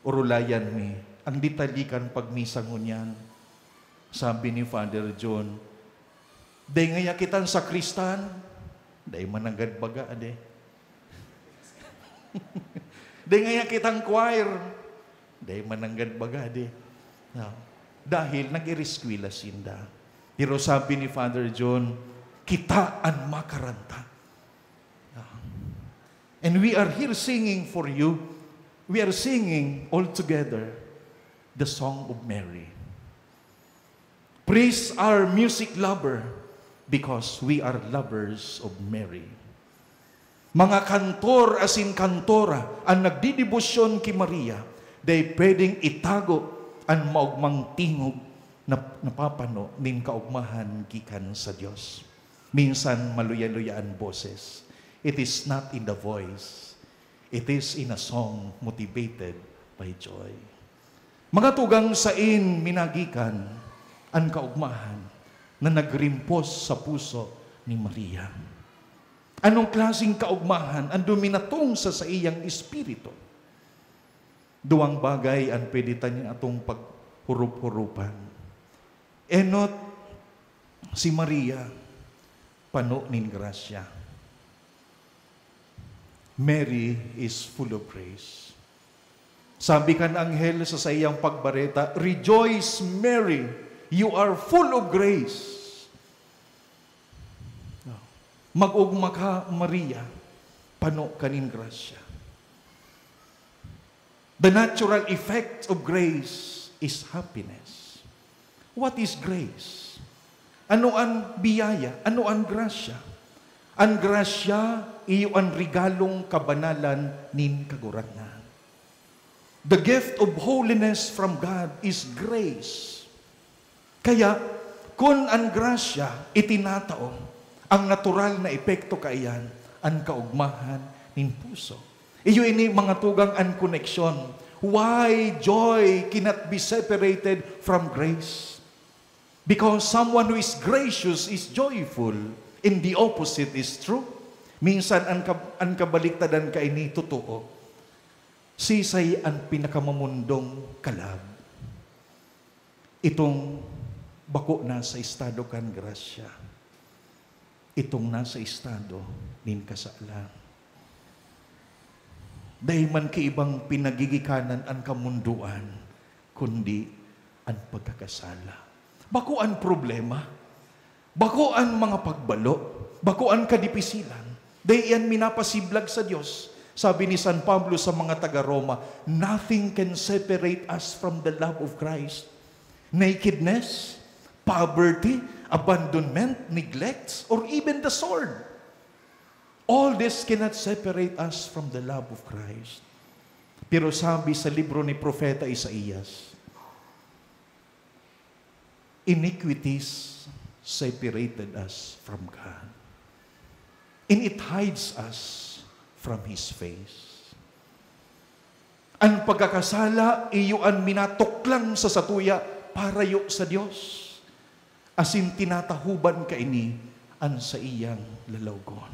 urulayan mi, ang detalyikan pagmisang ngunyan. Sabi ni Father John, day ngayakitan sa Kristan, day mananggad baga, ade. Di ngaya kitang choir. Di mananggad bagadi. No. Dahil nag-iriskwila sinda. Pero sabi ni Father John, kita ang makaranta. No. And we are here singing for you. We are singing all together the Song of Mary. Praise our music lover because we are lovers of Mary. Mga kantor as in kantora ang nagdidibusyon kay Maria, day pwedeng itago ang maugmang tingog na napapano nin kaugmahan gikan sa Dios. Minsan maluya-luyaan boses. It is not in the voice. It is in a song motivated by joy. Mga tugang sain minagikan ang kaugmahan na nagrimpos sa puso ni Maria. Anong klaseng kaugmahan ang duminatong sa iyang espiritu? Duwang bagay ang pwede niya atong paghurup-hurupan. Enot si Maria, pano nin grasya. Mary is full of grace. Sabi kan anghel sa iyang pagbareta, Rejoice, Mary, you are full of grace. Mag-ugma ka, Maria, pano kanin grasya. The natural effect of grace is happiness. What is grace? Ano ang biyaya? Ano ang grasya? Ang grasya, iyo ang regalong kabanalan nin kaguratan. The gift of holiness from God is grace. Kaya, kung ang grasya itinatao, ang natural na epekto kaiyan, ang kaugmahan nin puso. Iyo ini mga tugang ang connection. Why joy cannot be separated from grace? Because someone who is gracious is joyful. And the opposite is true. Minsan ang kabaliktadan ka ini totoo. Sisay ang pinakamamundong kalab. Itong bako na sa estado kan grasya. Itong nasa estado nin kasala. Dahil man kaibang pinagigikanan ang kamunduan, kundi ang pagkakasala. Bako ang problema. Bako ang mga pagbalo. Bako ang kadipisilan. Dahil yan minapasiblag sa Diyos. Sabi ni San Pablo sa mga taga-Roma, nothing can separate us from the love of Christ. Nakedness, poverty, abandonment, neglect, or even the sword. All this cannot separate us from the love of Christ. Pero sabi sa libro ni Propeta Isaías, iniquities separated us from God. And it hides us from His face. Ang pagkakasala, iyo ang minatuklang sa satuya para yu sa Diyos. Asin tinatahuban ka ini ang sa iyang lalawgon.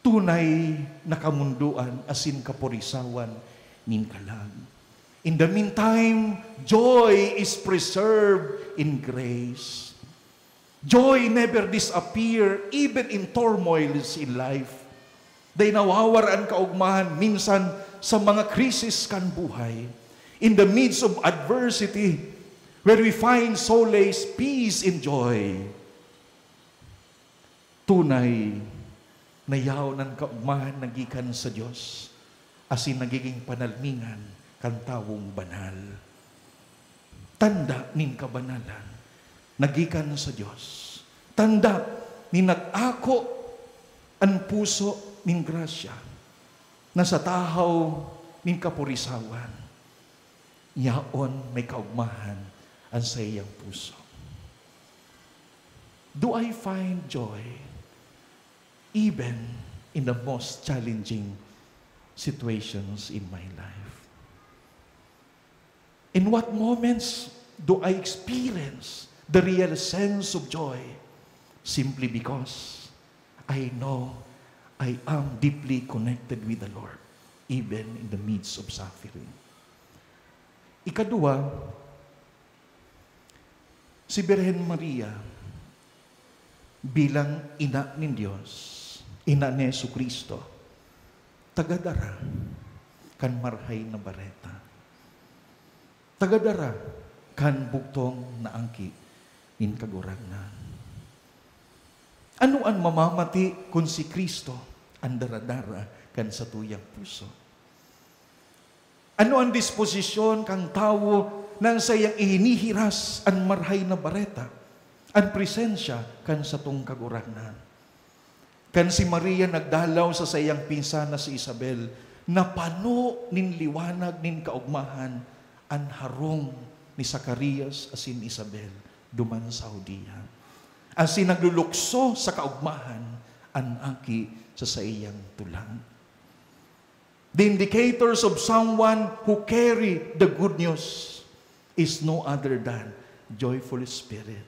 Tunay na kamunduan asin kapurisawan nin kalag. In the meantime, joy is preserved in grace. Joy never disappear even in turmoils in life. Dahil nawawar ang kaugmahan minsan sa mga krisis kan buhay. In the midst of adversity, where we find solace, peace, and joy. Tunay na yaw ng kaugmahan nagikan sa Diyos asin nagiging panalmingan kantawong banal. Tanda nin kabanalan nagikan sa Diyos. Tanda ni nag-ako ang puso nin grasya na sa tahaw nin kapurisawan. Yaon may kaugmahan ang sa iyang puso. Do I find joy even in the most challenging situations in my life? In what moments do I experience the real sense of joy? Simply because I know I am deeply connected with the Lord, even in the midst of suffering. Ikadua, si Birhen Maria bilang ina ni Diyos, ina ni Jesucristo, tagadara kan marhay na bareta. Tagadara kan bugtong na angki in kagurangnan. Ano ang mamamati kung si Kristo ang daradara kan sa tuyang puso? Ano ang disposisyon kang tao nang sayang ihinihiras ang marhay na bareta, ang presensya kan sa tong kagurangnan? Kan si Maria nagdalaw sa sayang pinsana si Isabel, napano nin liwanag nin kaugmahan ang harong ni Zacarias asin Isabel duman sa Judea. Asin naglulukso sa kaugmahan ang aki sa sayang tulang. The indicators of someone who carry the good news is no other than joyful spirit.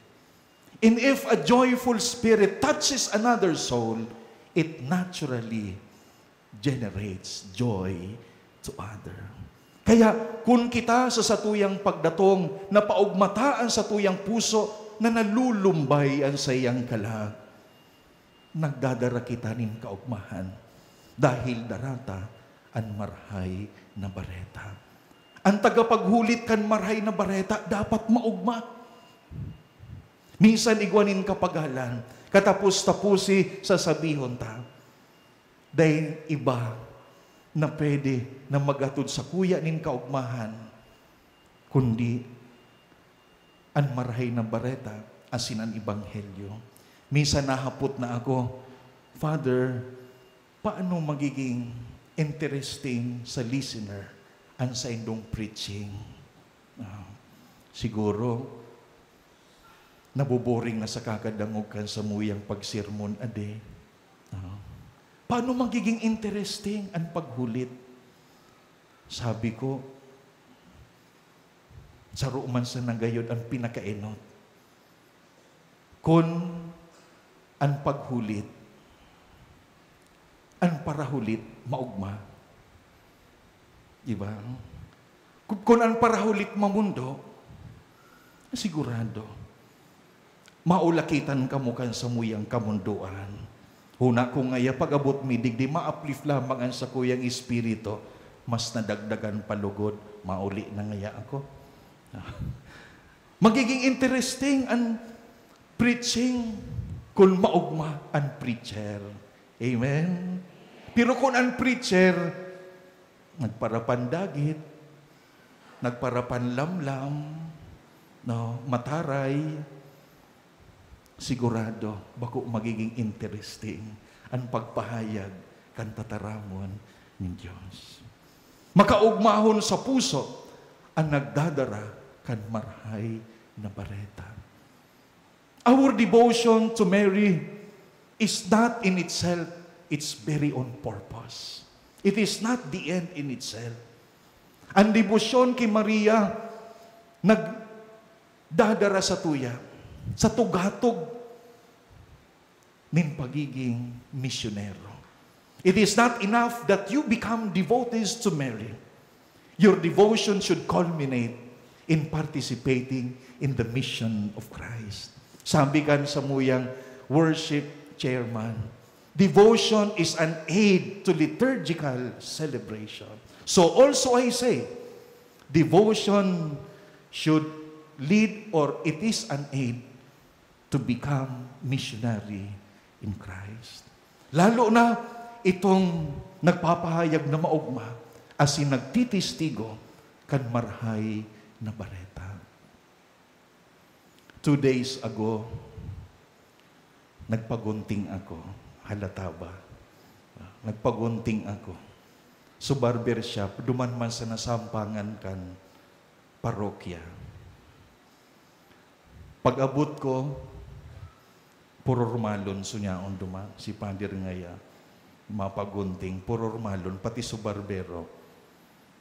And if a joyful spirit touches another soul, it naturally generates joy to other. Kaya kung kita sa satuyang pagdatong na paugmataan sa tuyang puso na nalulumbay ang sayang kalag, nagdadara kita nin kaugmahan dahil darata ang marhay na bareta. Ang tagapaghulit kan marhay na bareta dapat maugma. Minsan igwanin kapagalan, katapos-tapusi sasabihon ta. Dahil iba na pwede na magatod sa kuya nin kaugmahan, kundi ang marhay na bareta asin ang ebanghelyo. Minsan nahapot na ako, Father, paano magiging interesting sa listener ang sa indong preaching? Siguro, nabuboring na sa kakadangog kan sa muyang pagsermon ade. Paano magiging interesting ang paghulit? Sabi ko, sa ruman sa nagayod ang pinakainot. Kung ang paghulit, ang parahulit, maugma. Diba? Kung ang parahulit mamundo, sigurado, maulakitan ka mo kan sa muyang kamunduan. Huna ko ngaya pag-abot midig, di ma-uplift lamang ang sa kuyang espiritu, mas nadagdagan palugod, mauli na ngaya ako. Magiging interesting ang preaching kung maugma ang preacher. Amen? Pero kung ang preacher, nagparapan dagit, nagparapan lamlam, no, mataray, sigurado, bako magiging interesting ang pagpahayag kan tataramon ng Diyos. Makaugmahon sa puso ang nagdadara kan marhay na bareta. Our devotion to Mary is not in itself its very own purpose. It is not the end in itself. Ang debosyon kay Maria nagdadara sa tuya, sa tugatog nin pagiging misyonero. It is not enough that you become devotees to Mary. Your devotion should culminate in participating in the mission of Christ. Sabi kan sa muyang worship chairman, devotion is an aid to liturgical celebration. So also I say, devotion should lead, or it is an aid to become missionary in Christ. Lalo na itong nagpapahayag na maugma asin nagtitistigo kan marhay na bareta. 2 days ago, nagpagunting ako. Halata ba? Nagpagunting ako. So barbershop, duman man sa nasampangan kan parokya. Pag-abot ko, puro rumalon sunyaon duma. Si Padir ngaya, mapagunting, puro rumalon, pati sa barbero.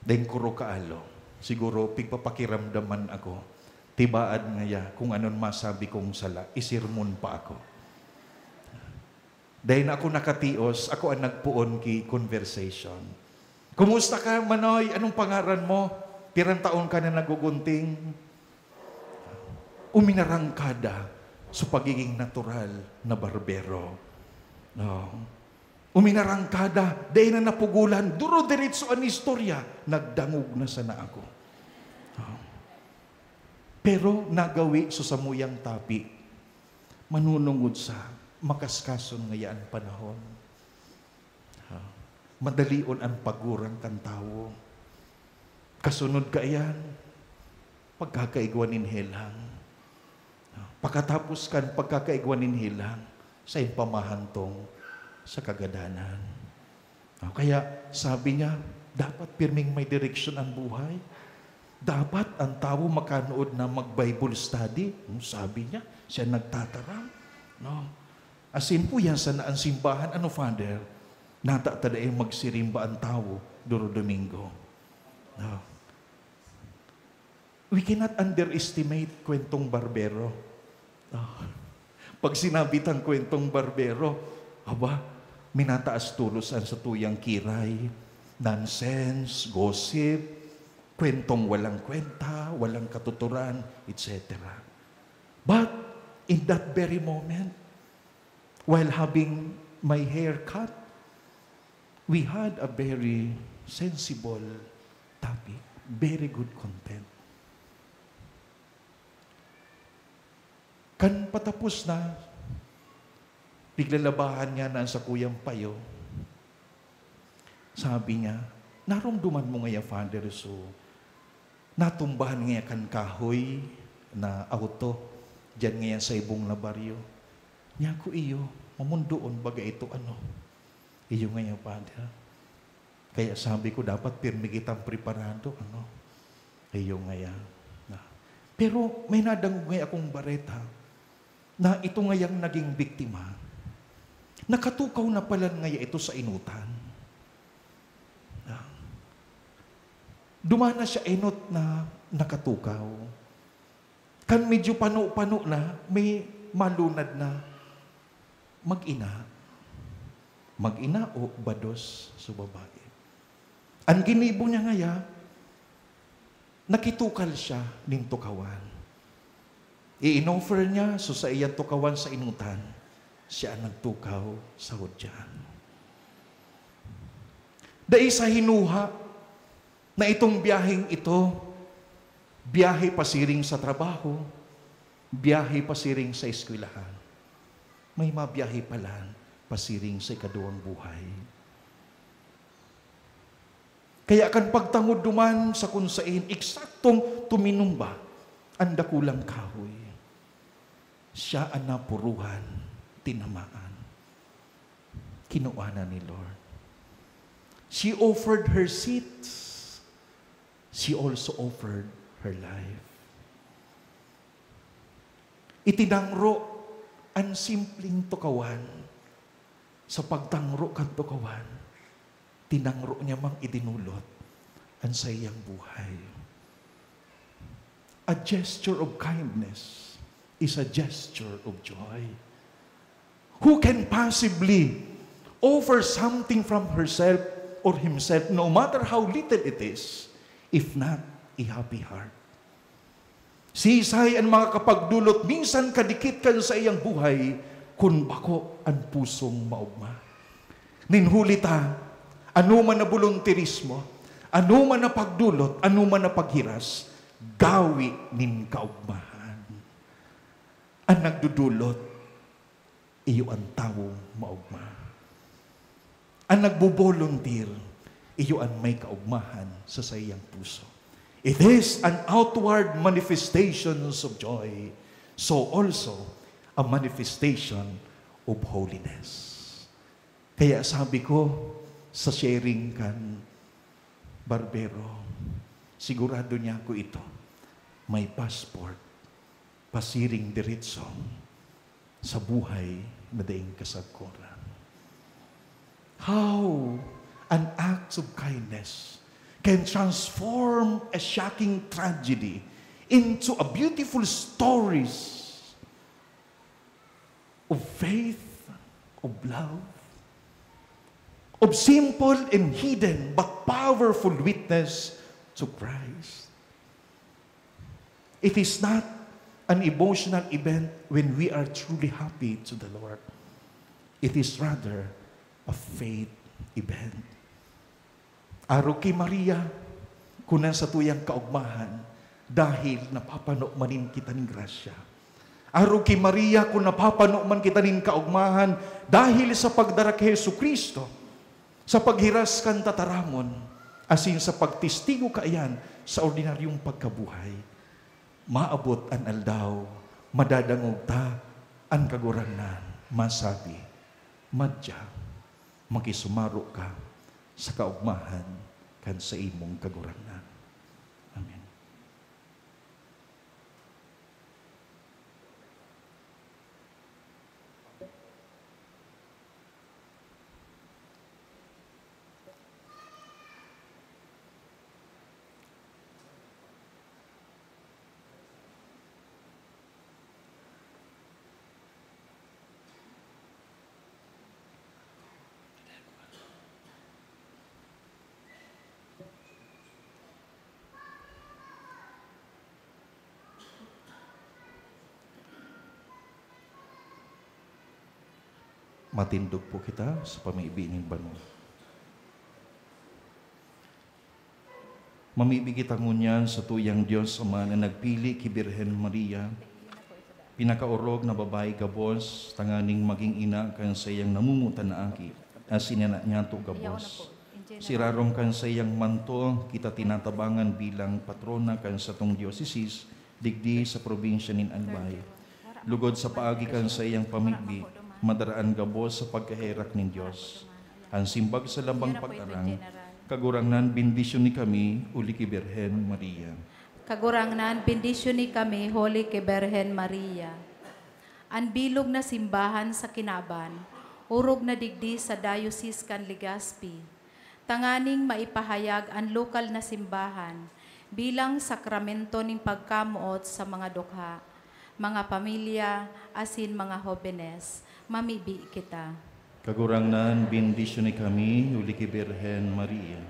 Dahil kuro kaalo. Siguro, pigpapakiramdaman ako. Tibaad ngaya, kung anon masabi kong sala, isirmon pa ako. Dahil na ako nakatios, ako ang nagpuon ki conversation. Kumusta ka, Manoy? Anong pangaran mo? Pirang taon ka na nagugunting? Uminarangkada sa pagiging natural na barbero. No. Uminarangkada, day na napugulan, duro diretso ang istorya, nagdangog na sana ako. Pero nagawi so sa muyang tapi, manunungod sa makaskason ngayaan panahon. Madalion ang pagurang kan tao. Kasunod ka yan, pagkakaigwanin hilang. Pagkatapos kan pagkakaigwanin hilang, sa pamahantong sa kagadanan. Kaya sabi niya, dapat pirming may direksyon ang buhay. Dapat ang tao makanood na mag-Bible study. Sabi niya, siya nagtataram. No? Asin po yan sa naan simbahan, ano Father? Natatadae magsirimba ang tao duro Domingo. No? We cannot underestimate kwentong barbero. Pag sinabi tang kwentong barbero, minataas tulusan sa tuyang kiray, nonsense, gossip, kwentong walang kwenta, walang katuturan, etc. But in that very moment, while having my hair cut, we had a very sensible topic, very good content. Kan patapos na, piglalabahan niya na sa kuyang payo, sabi niya, narumduman mo ngaya, Father, so natumbahan ngaya kan kahoy na auto, dyan ngaya sa ibong na baryo. Niya ko iyo, mamundoon baga ito ano. Iyo ngaya, Father. Kaya sabi ko, dapat pirmi kitang preparado, ano. Iyo ngaya. Pero may nadangog ngaya akong bareta, na ito ngayang naging biktima, nakatukaw na pala ngaya ito sa inutan. Dumana siya inot na nakatukaw. Kan medyo pano-pano na, may malunad na mag-ina. Mag-ina o bados sa babae. Ang ginibo niya ngaya, nakitukal siya ning tukawan. I-inoffer niya, so sa iyang tukawan sa inutan, siya nagtukaw sa hudyan. Dahil sa hinuha na itong biyaheng ito, biyahe pasiring sa trabaho, biyahe pasiring sa eskwelahan, may mabiyahe pala pasiring sa ikaduwang buhay. Kaya kan pagtangod duman sa kunsain, eksaktong tuminumba ang dakulang kahoy. Siya ang napuruhan, tinamaan. Kinuha na ni Lord. She offered her seat. She also offered her life. Itinangro ang simpleng tukawan. Sa pagtangro kan tukawan, tinangro niya mang idinulot ang sayang buhay. A gesture of kindness is a gesture of joy. Who can possibly offer something from herself or himself, no matter how little it is, if not a happy heart? Si Isay ang makakapagdulot, minsan kadikit ka sa iyang buhay, kung bako ang pusong maugma. Ninhulita, ano man na volunteerismo, ano man na pagdulot, ano man na paghiras, gawi nin kaugmahan. Ang nagdudulot, iyo ang tao maugma. Ang nagbo-volunteer, iyo ang may kaugmahan sa sayang puso. It is an outward manifestations of joy, so also a manifestation of holiness. Kaya sabi ko, sa sharing kan barbero, sigurado niya ko ito, may passport, pasiring diretso sa buhay na daing kasagkuran. How an act of kindness can transform a shocking tragedy into a beautiful stories of faith, of love, of simple and hidden but powerful witness to Christ. It is not an emotional event when we are truly happy to the Lord. It is rather a faith event. Aro kay Maria, kunan sa tuyang kaugmahan, dahil napapano manin kita ng grasya. Aro kay Maria, kung napapano man kita ng kaugmahan, dahil sa pagdara kay Hesu Kristo, sa paghiras kan tataramon, asin sa pagtistigo kaayan sa ordinaryong pagkabuhay, maabot an aldaw, madadangog ta, an kaguranan, masabi, madya, makisumaro ka sa kaugmahan kan sa imong kaguranan. Amen. Matindog po kita sa pamiibining banal. Mamibigit ang ngunyan sa tuyang Diyos Ama na nagpili ki Birhen Maria, pinakaurog na babae gabos, tanganing maging ina kan sa iyang namumutan na aki, as inana niya to gabos. Sirarong kan sa iyang manto, kita tinatabangan bilang patrona kan sa tong diocesis, digdi sa probinsya nin Albay. Lugod sa paagi kan sa iyang pamigbi, madaraan gabos sa pagkaherak nin Diyos. Ang simbag sa lambang pag-arang, kagurangnan bendisyon ni kami, uli ki Birhen Maria. Kagurangnan bendisyon ni kami, Holy ki Birhen Maria. Ang bilog na simbahan sa Kinaban, urog na digdi sa Diocese kan Legazpi. Tanganing maipahayag ang lokal na simbahan bilang sakramento ning pagkamuot sa mga dukha, mga pamilya, asin mga hobenes. Mamibi kita. Kagurangnan, bendisyon ni kami, uli ki Birhen Maria.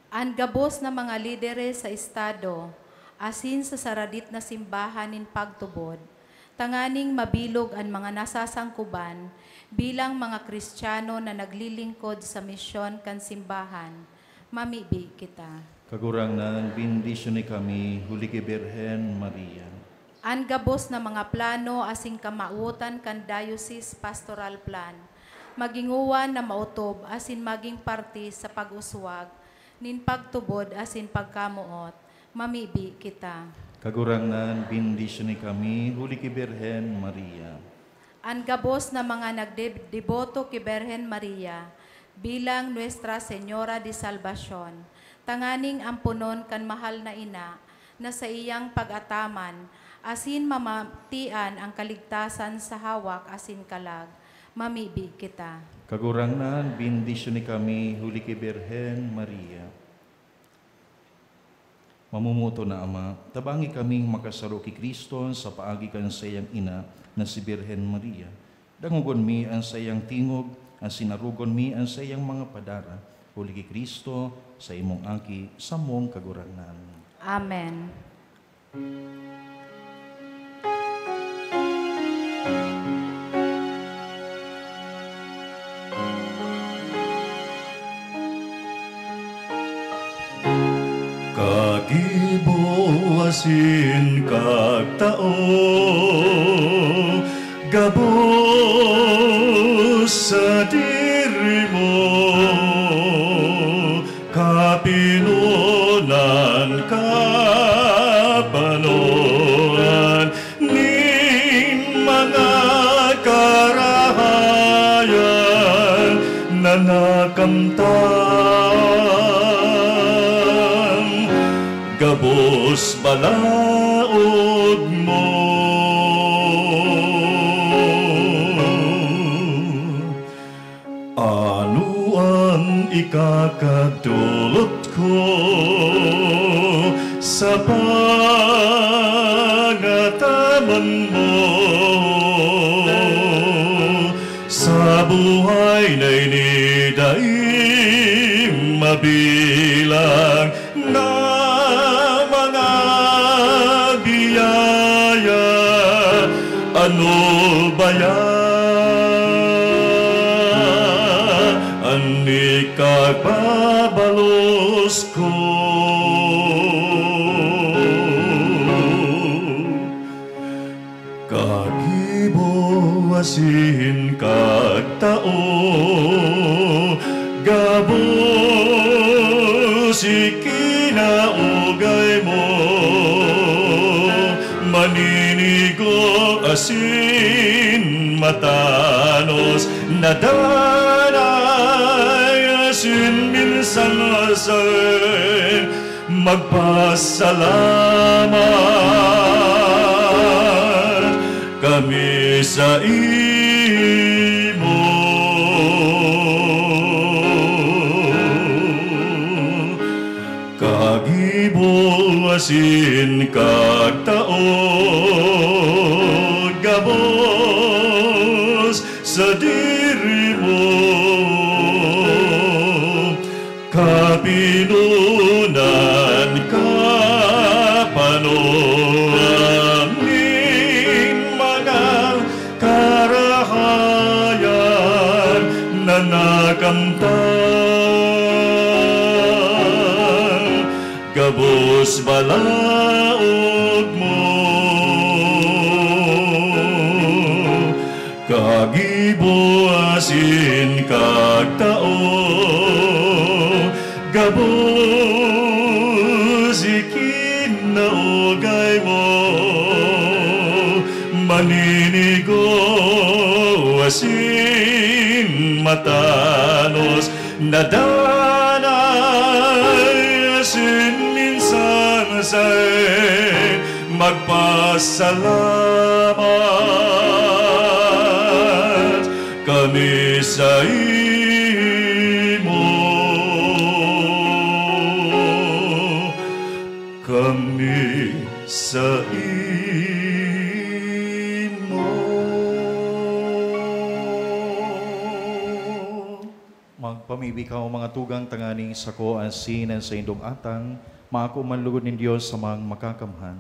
Ang gabos na mga lideres sa estado, asin sa saradit na simbahan nin pagtubod, tanganing mabilog ang mga nasasangkuban bilang mga Kristiyano na naglilingkod sa misyon kan simbahan. Mamibi kita. Kagurangnan, bendisyon ni kami, uli ki Birhen Maria. Ang gabos na mga plano asing kamautan kan Diocese Pastoral Plan, maginguwan na mautob asin maging parti sa pag-uswag, nin pagtubod asin pagkamuot, mamibi kita. Kagurangnan, bendisyon ni kami, uli ki Birhen Maria. Ang gabos na mga nagdeboto ki Birhen Maria, bilang Nuestra Señora de Salvacion, tanganing ampunon kan mahal na ina, na sa iyang pag-ataman, asin mamatian ang kaligtasan sa hawak asin kalag, mamibi kita. Kagurangnan, bendisyon ni kami, uli ki Birhen Maria. Mamumuto na Ama, tabangi kaming makasaro ki Kristo sa paagi kan sa iyang ina na si Birhen Maria. Dangugon mi ang sa iyang tingog, asin narugon mi ang sa iyang mga padara, uli ki Kristo sa imong aki, sa mong kagurangnan. Amen. Kagibuasin kag tao, gabos sa diri mo, kapinunan kapanoran, nin mga karahayan na nakamtan, gabos balaod mo. Ano ang ikakadulot ko sa pangataman mo? Sa buhay na iniday mabilang na mga biyaya, ano ba yan? kami kababalos ko. Kagibuasin kagtao, gabos ikinaugay mo, maninigo asin matanos, nadanay asin minsan asin, magpasalamat kami sa imo. Kagibuasin kagtao, gabos sa diri mo, kapinunan kapanuraming mga karahayan na nakamtan, gabos balaod mo. Kagibuasin kagtao, gabos ikinaugay mo, maninigo asin matanos, nadanay asin minsan sa'y magpasalamat kami sa imo. Kami sa imo. Magpamibikaw mga tugang tanganing sako asinan sa indong atang, maako manlugod ng Diyos sa mga makakamhan.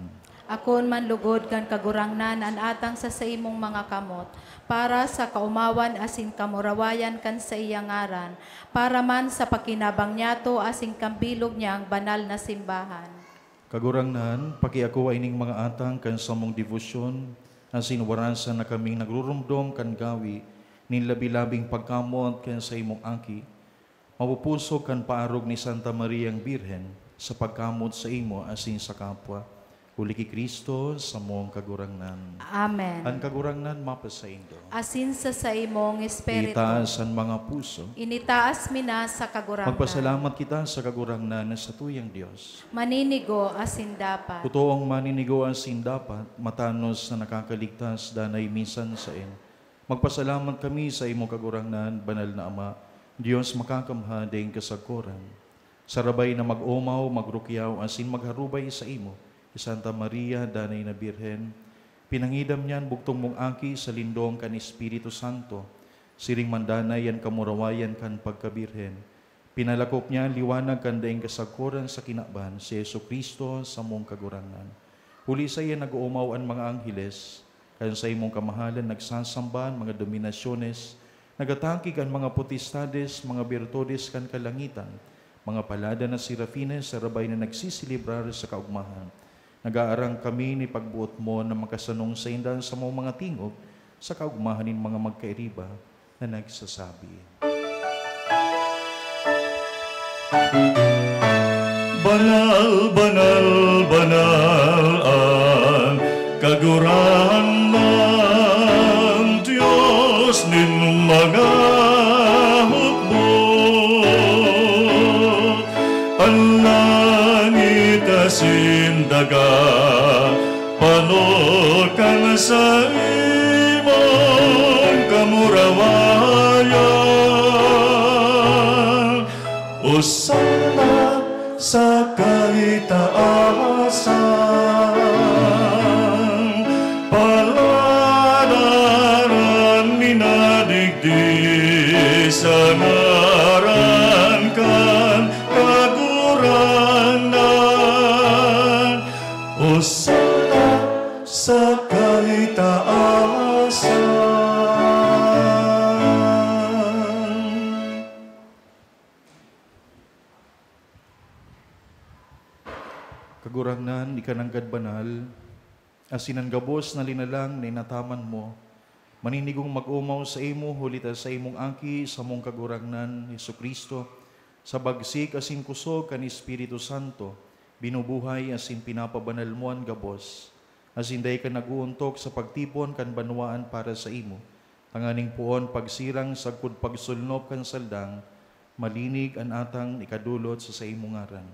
Akon manlugod kan kagurangnan an atang sa imong mga kamot, para sa kaumawan asin kamurawayan kan sa iyang ngaran, para man sa pakinabang niyato asin kambilog niya ang banal na simbahan. Kagurangnan, pakiako ay ning mga atang kan sa mong devosyon, asin waransan na kaming nagrurumdom kan gawi, nin labi-labing pagkamot kan sa imong aki, mapupusok kan paarog ni Santa Maria ang Birhen, sa pagkamot sa imo asin sa kapwa. Uli ki Kristo sa mong kagurangnan. Amen. Ang kagurangnan mapasaindo. Asin sa imong espiritu. Itaas ang mga puso. Initaas mina sa kagurangnan. Magpasalamat kita sa kagurangnan sa tuyang Diyos. Maninigo asin dapat. Totoong maninigo asin dapat, matanos na nakakaligtas danay minsan sa in. Magpasalamat kami sa imong kagurangnan, banal na Ama, Diyos makakamha ding kasakuran. Sarabay na mag-umaw, magrukyaw, asin magharubay sa imo, Santa Maria, danay na Birhen, pinangidam niyan buktong mong aki sa lindong kan Espiritu Santo, siring mandanay yan kamurawayan kan pagkabirhen. Pinalakop niya liwanag kan daing kasakuran sa kinaban, si Yesu Kristo sa mong kagurangan. Huli sa iya nag-uumaw ang mga angheles, kan sa imong kamahalan nagsasamban, mga dominasyones, nagatangkig ang mga potestades, mga birtudes kan kalangitan, mga palada na serafines, sarabay na nagsisilibrar sa kaugmahan. Nag-aarang kami ni pagbuot mo na makasanong sa indan sa mga tingog sa kaugmahanin mga magkairiba na nagsasabi. Banal, banal, banal ang kagurangnan, Diyos nin mga hukbo. Ang langit asin daga, panokan sa imong kamurawayan. Osana sa kaitaasan, paladaran minadigdi sa ngaran kan kagurangnan. Osana sa kaitaasan. kagurangnan, ikananggad banal, asinan gabos na linalang na inataman mo, maninigong mag-umaw sa imo, hulita sa imong aki, sa mong kagurangnan, Hesu Kristo, sa bagsik asin kusog kan Espiritu Santo, binubuhay asin pinapabanal mo ang gabos, asin day ka naguuntok sa pagtipon kan banwaan para sa imo, tanganing puon pagsirang sagkud pagsulnop kan saldang, malinig an atang ikadulot sa imong ngaran.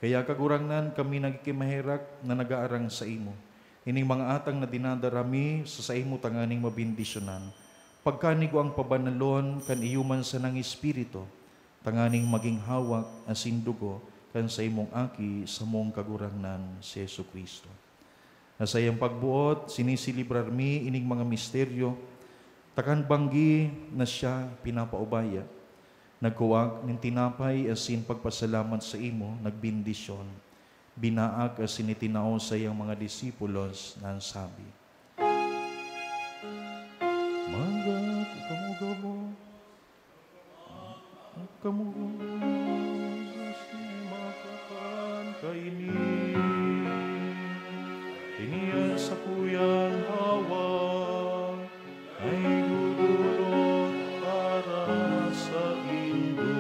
Kaya kagurangnan kami nagkimahirak na nagaarang sa imo. Ining mga atang na dinadarami sa imo tanganing mabindisyonan. Pagkanigo ang pabanalon kan iyuman sa nang Espiritu, tanganing maging hawak asin dugo kan sa imong aki sa mong kagurangnan si Hesu Kristo. Sa iyang pagbuot, sinisilibrar mi ining mga misteryo, takan banggi na siya pinapaubaya. Nagkuwag ng tinapay asin pagpasalamat sa imo, nagbindisyon. Binaag asin itinao sa iyang mga disipulos na sabi, Mangat kamugabo, kamugabo, makakan kaini, iniyan sa kuyang hawa, ay dudulot para sa indo.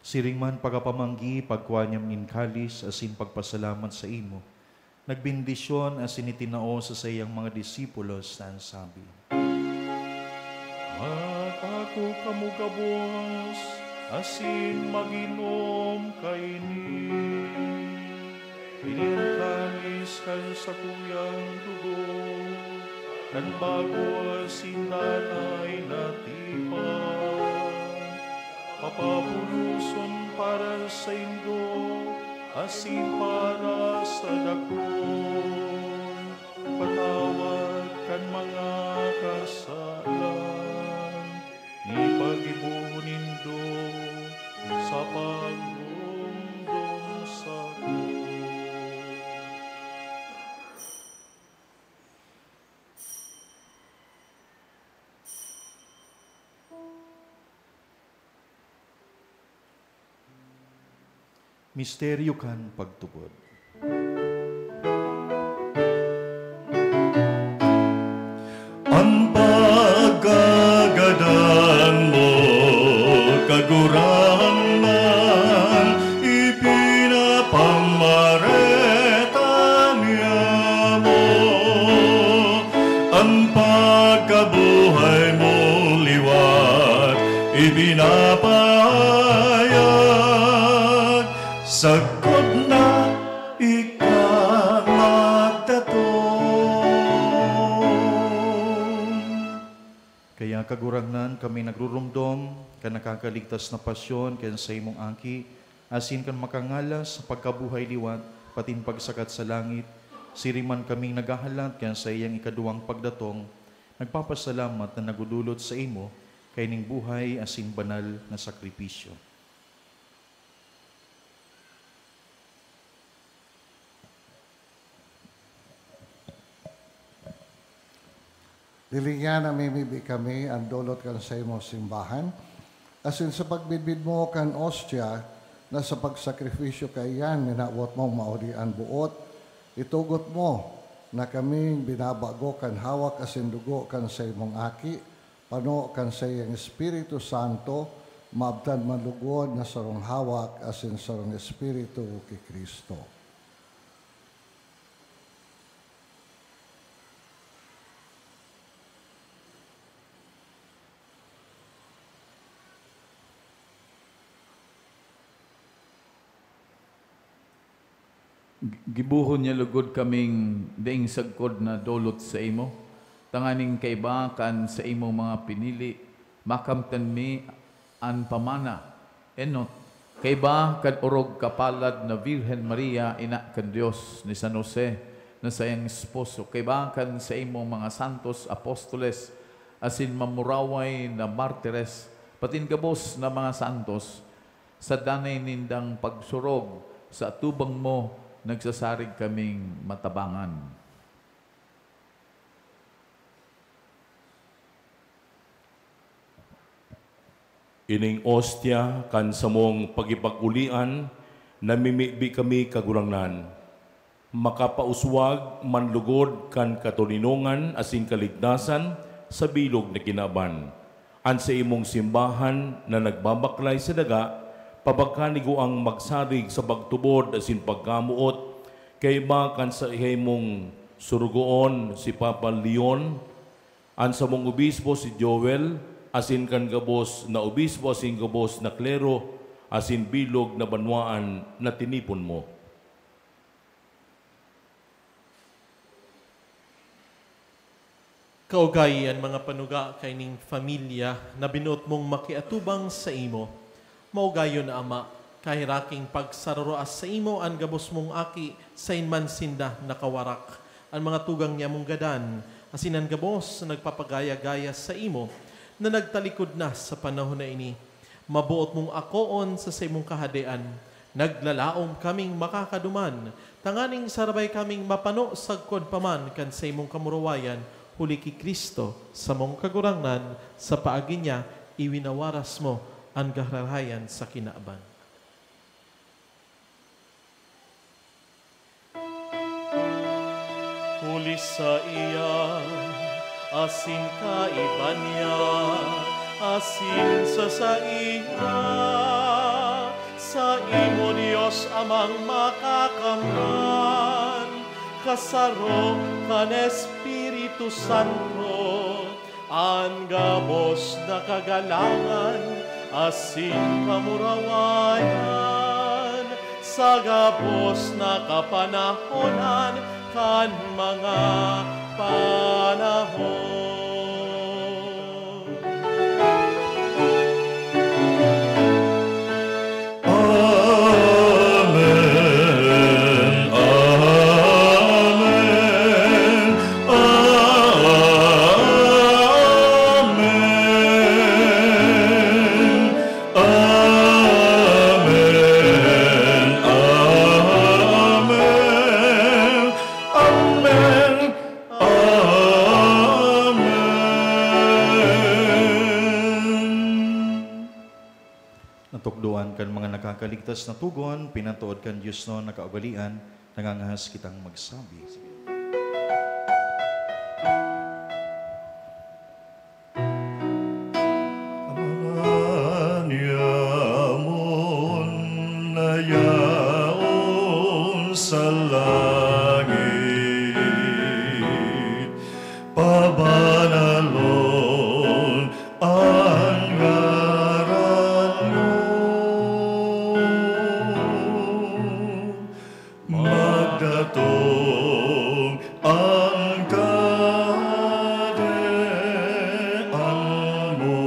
Siring man pagapamanggi, pagkuanyam in kalis, asin pagpasalamat sa imo. Nagbindisyon asin itinao sa sayang mga disipulos na sabi, Ako kamugabos, asin maginom kaini. Piningkalis kan sa kuyang dugo, kan bago asin nanay natipan. Papabuluson para sa indo, asin para sa dakon. Patawad kan mga kasalan, ipag-ibunindo sa pagdungdong sa misteryo kan pagtubod. Ang pagkagadan mo, kagurangnan, ipinapamareta niya mo. Ang pagkabuhay mo liwat, ibinapahayag, sagkod na Kaya kagurangnan kami nagrurumdom, kan nakakaligtas na pasyon, kan sa imong aki, asin kan makangalas sa pagkabuhay liwat, patin pagsakat sa langit, siriman kaming nagahalat, kan sa iyang ikaduwang pagdatong, nagpapasalamat na nagudulot sa imo, kay ning buhay asin banal na sakripisyo. Dili nga namimibi kami ang dolot kan sa imo simbahan, asin sa pagbidbid mo kan ostya, na sa pagsakripisyo kayan, minawot mo mauri ang buot, itugot mo na kaming binabago kan hawak asin dugo kan sa imong aki, pano kan sa iyang Espiritu Santo, maabtan manlugod na sarong hawak asin sarong Espiritu ki Kristo. Gibuhon niya lugod kaming daing sagkod na dolot sa imo, tanganing kaiba kan sa imo mga pinili, makamtan mi an pamana, enot, kaiba kan orog kapalad na Virgen Maria, ina kan Dios ni San Jose, na sayang esposo, kaiba kan sa imo mga santos, apostoles, asin mamuraway na martires, patin gabos na mga santos, sa danay nindang pagsurog, sa tubang mo, nagsasarig kaming matabangan. Ining ostya kan samong pagipag-ulian, namimibi kami kagurangnan. Makapauswag manlugod kan katulinongan asing kaligtasan sa bilog na kinaban. An sa imong simbahan na nagbabaklay sa daga, pabagkanigo ang magsarig sa pagtubod asin pagkamuot, kay ba kan sa imong surugoon si Papa Leon, an sa mong obispo si Joel, asin kan gabos na obispo asin gabos na klero, asin bilog na banwaan na tinipon mo. Kaugay ang mga panuga kay ning familia na binuot mong makiatubang sa imo. Maugayon na Ama, kahiraking pagsararoas sa imo ang gabos mong aki sa inman sinda nakawarak. Ang mga tugang niya mong gadan, asin ang gabos na nagpapagaya-gaya sa imo, na nagtalikod na sa panahon na ini. Mabuot mong akoon sa imong kahadean, naglalaom kaming makakaduman, tanganing sarabay kaming mapano sagkod paman kan sa imong kamurawayan, huli ki Kristo sa mong kagurangnan, sa paagi niya, iwinawaras mo ang gaharahayan sa kinaaban. Huli sa iya, asin kaiban niya, asin sa saiya, sa imo Diyos amang makakamtan, kasaro kan Espiritu Santo, ang gabos na kagalangan, asin kamurawayan, sa gabos na kapanahonan, kan mga panahon. Kan mga nakakaligtas na tugon, pinatuod kan Diyos no nakaugalian, nangangahas kitang magsabi. Amanyamon na yaon sa langit, pabanalon ang ngaran mo. Magdatong ang kadean mo,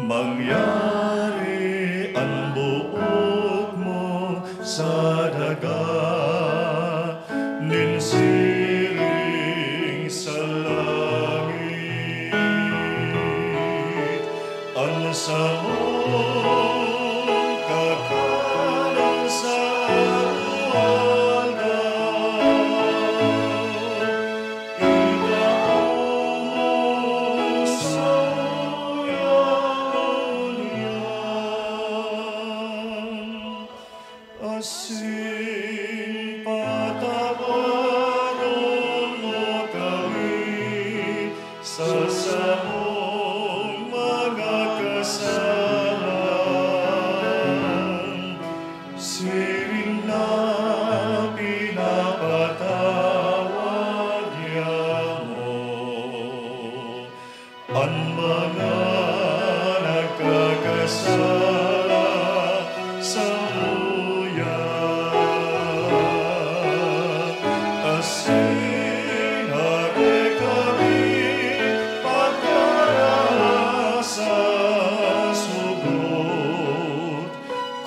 mangyari ang buot mo sa daga, ninsiring sa langit, ang samong kakalan sa asin patawaron mo kami sa samong mga kasalan, siring na pinapatawad niya mo ang mga nagkakasala sa asin hare kami pagkara sa sugot,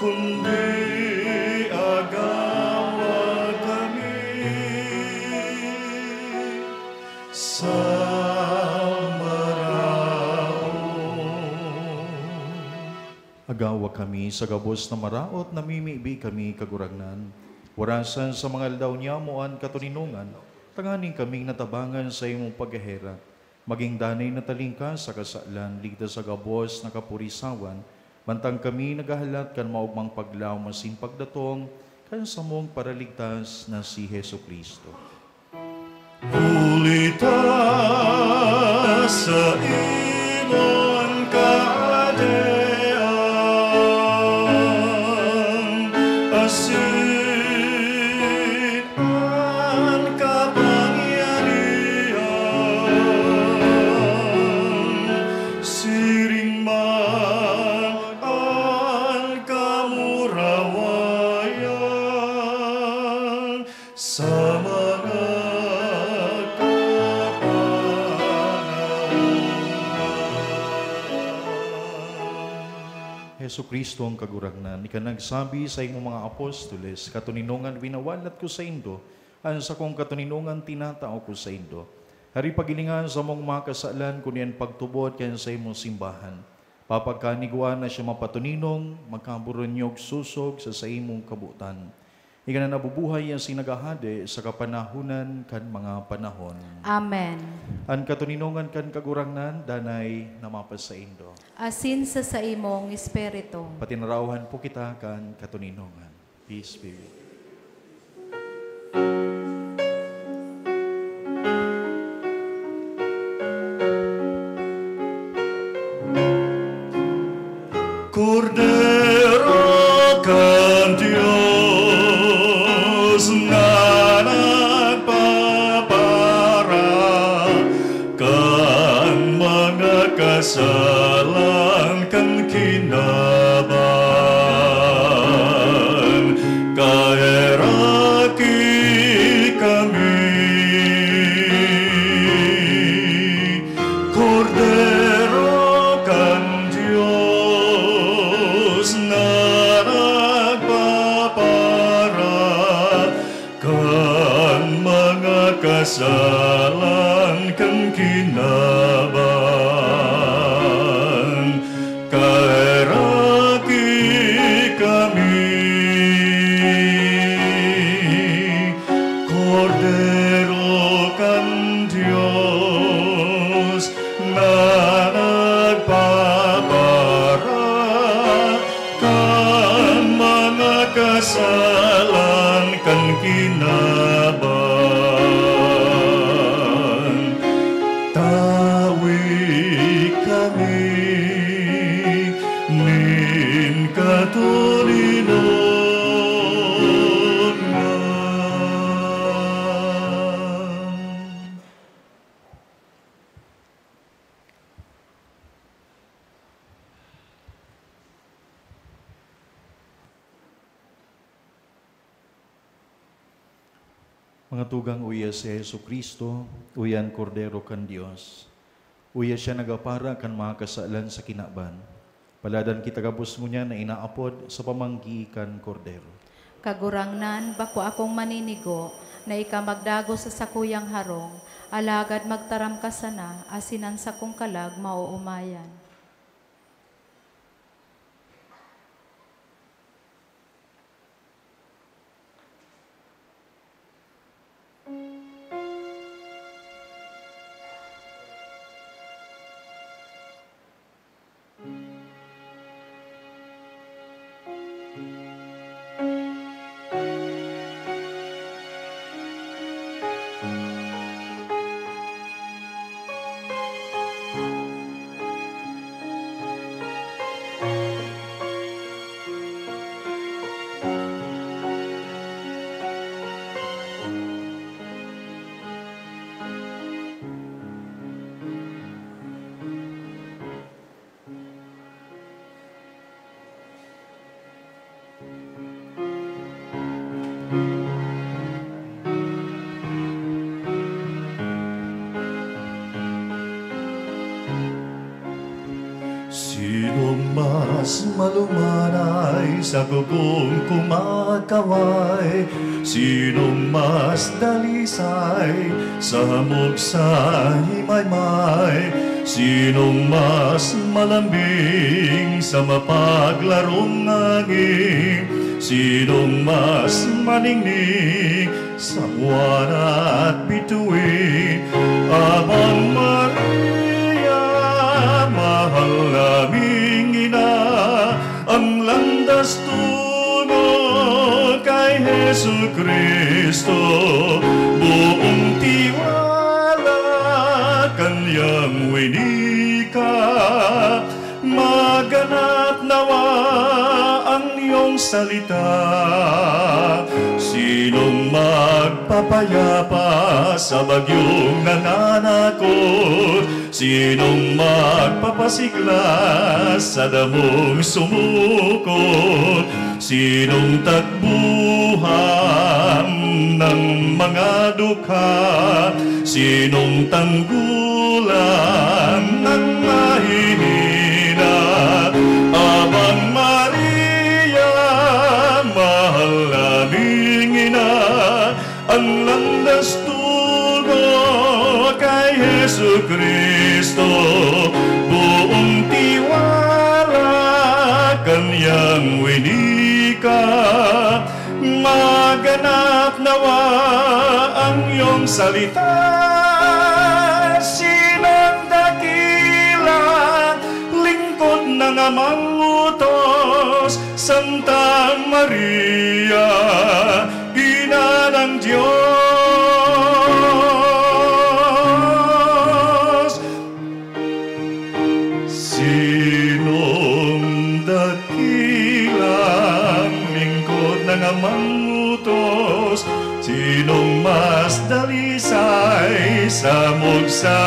kundi agawan kami sa Agawa kami sa gabos na maraot, namimibi kami kagurangnan. Warasan sa mga aldaw niya mo an katuninungan, tanganing kaming natabangan sa imong paghahera. Maging danay na talingka sa kasalan, ligtas sa gabos na kapurisawan, bantang kami nagahalat kan maugmang paglaw masin pagdatong, kan sa mong paraligtas na si Heso Kristo. Ulita sa imong kaadean, asin ang kapangyarihan, siring man ang kamurawayan, sa mga Heso Kristo ang kagurangnan, ika nagsabi sa imong mga apostoles, katuninungan winawalat ko sa indo, ang sa kong katuninungan tinatao ko sa indo. Hari pagilingan sa mong mga kasalan, kunian pagtubod kayan sa imong simbahan. Papagkaniguan na siya mapatuninong, magkaburonyog susog sa imong kabutan. Ika na nabubuhay ang sinagahade sa kapanahunan kan mga panahon. Amen. Ang katuninungan kan kagurangnan, danay namapas sa indo. Asin sa imong espiritu. Patinarauhan po kita kan katuninungan. Peace be with you. Cordero kan Diyos na nagpapara kan mga kasalan kan kinaban, kaheraki kami. Cordero kan Diyos na nagpapara kan mga kasalan kan kinaban, kaheraki kami. Cordero kan Diyos na nagpapara kan mga kasalan kan kinaban, tawi kami nin katulinongan. Mga tugang uya si Heso Kristo, uyan Kordero kan Dios. Uya siya nagapara kan mga kasalan sa kinaban. Paladan kita gabos ngunya na inaapod sa pamanggi kan Kordero. Kagurangnan, bako akong maninigo, na ika magdago sa sakuyang harong, alagad magtaram ka sana, asinan sa kong kalag mauumayan. Sinong mas malumanay sa gugong kumakaway? Sinong mas dalisay sa hamog sa himaymay? Sinong mas malambing sa mapaglarong angin? Sinong mas maningning sa buwan at bituin? Amang Maria, mahal naming ina, ang landas tunod kay Jesu Kristo. Buong tiwala kanyang winika, maganap nawa ang iyong salita. Sinong magpapayapa sa bagyong nananakot? Sinong magpapasigla sa damong sumukot? Sinong takbuhan ng mga dukha? Sinong tanggulan ng mahihina? Abang Maria, mahal naming ina, ang landas tungo kay Jesu Kristo. Buong tiwala kanyang winika, maganap nawa ang iyong salita. Sinang dakila, lingkod ng amang utos, Santa Maria, ina ng Diyos. Sinong dakilang lingkod ng amang utos, sinong mas dalisay sa mugsa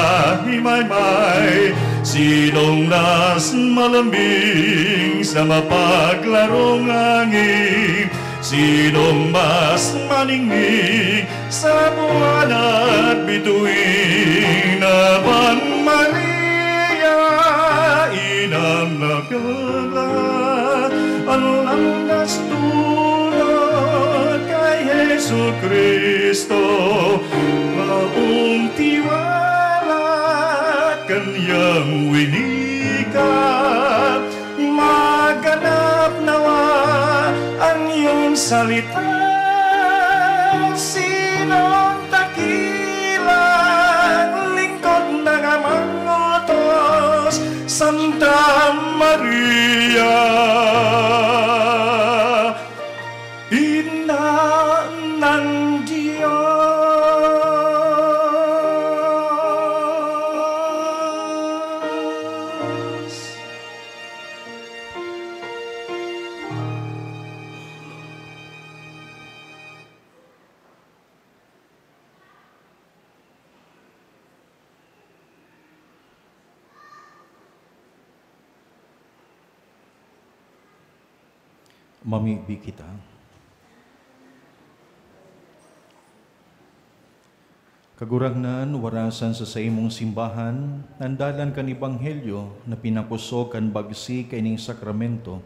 himaymay? Sinong nas malambing sa mapaglarong angin? Sinong mas maningning sa buwan at bituin? Abang Maria, inang nagkalat, ang landas tunod kay Jesu Kristo. Buong tiwala kanyang winika, maganap nawa ang iyong salita. Sinong dakilang lingkod ng amang utos, Santa Maria, ina ng Diyos. Mamibi kita. Kagurangnan, warasan sa imong simbahan, nandalan kan Ebanghelyo na pinakusog kan bagsi kaining sakramento,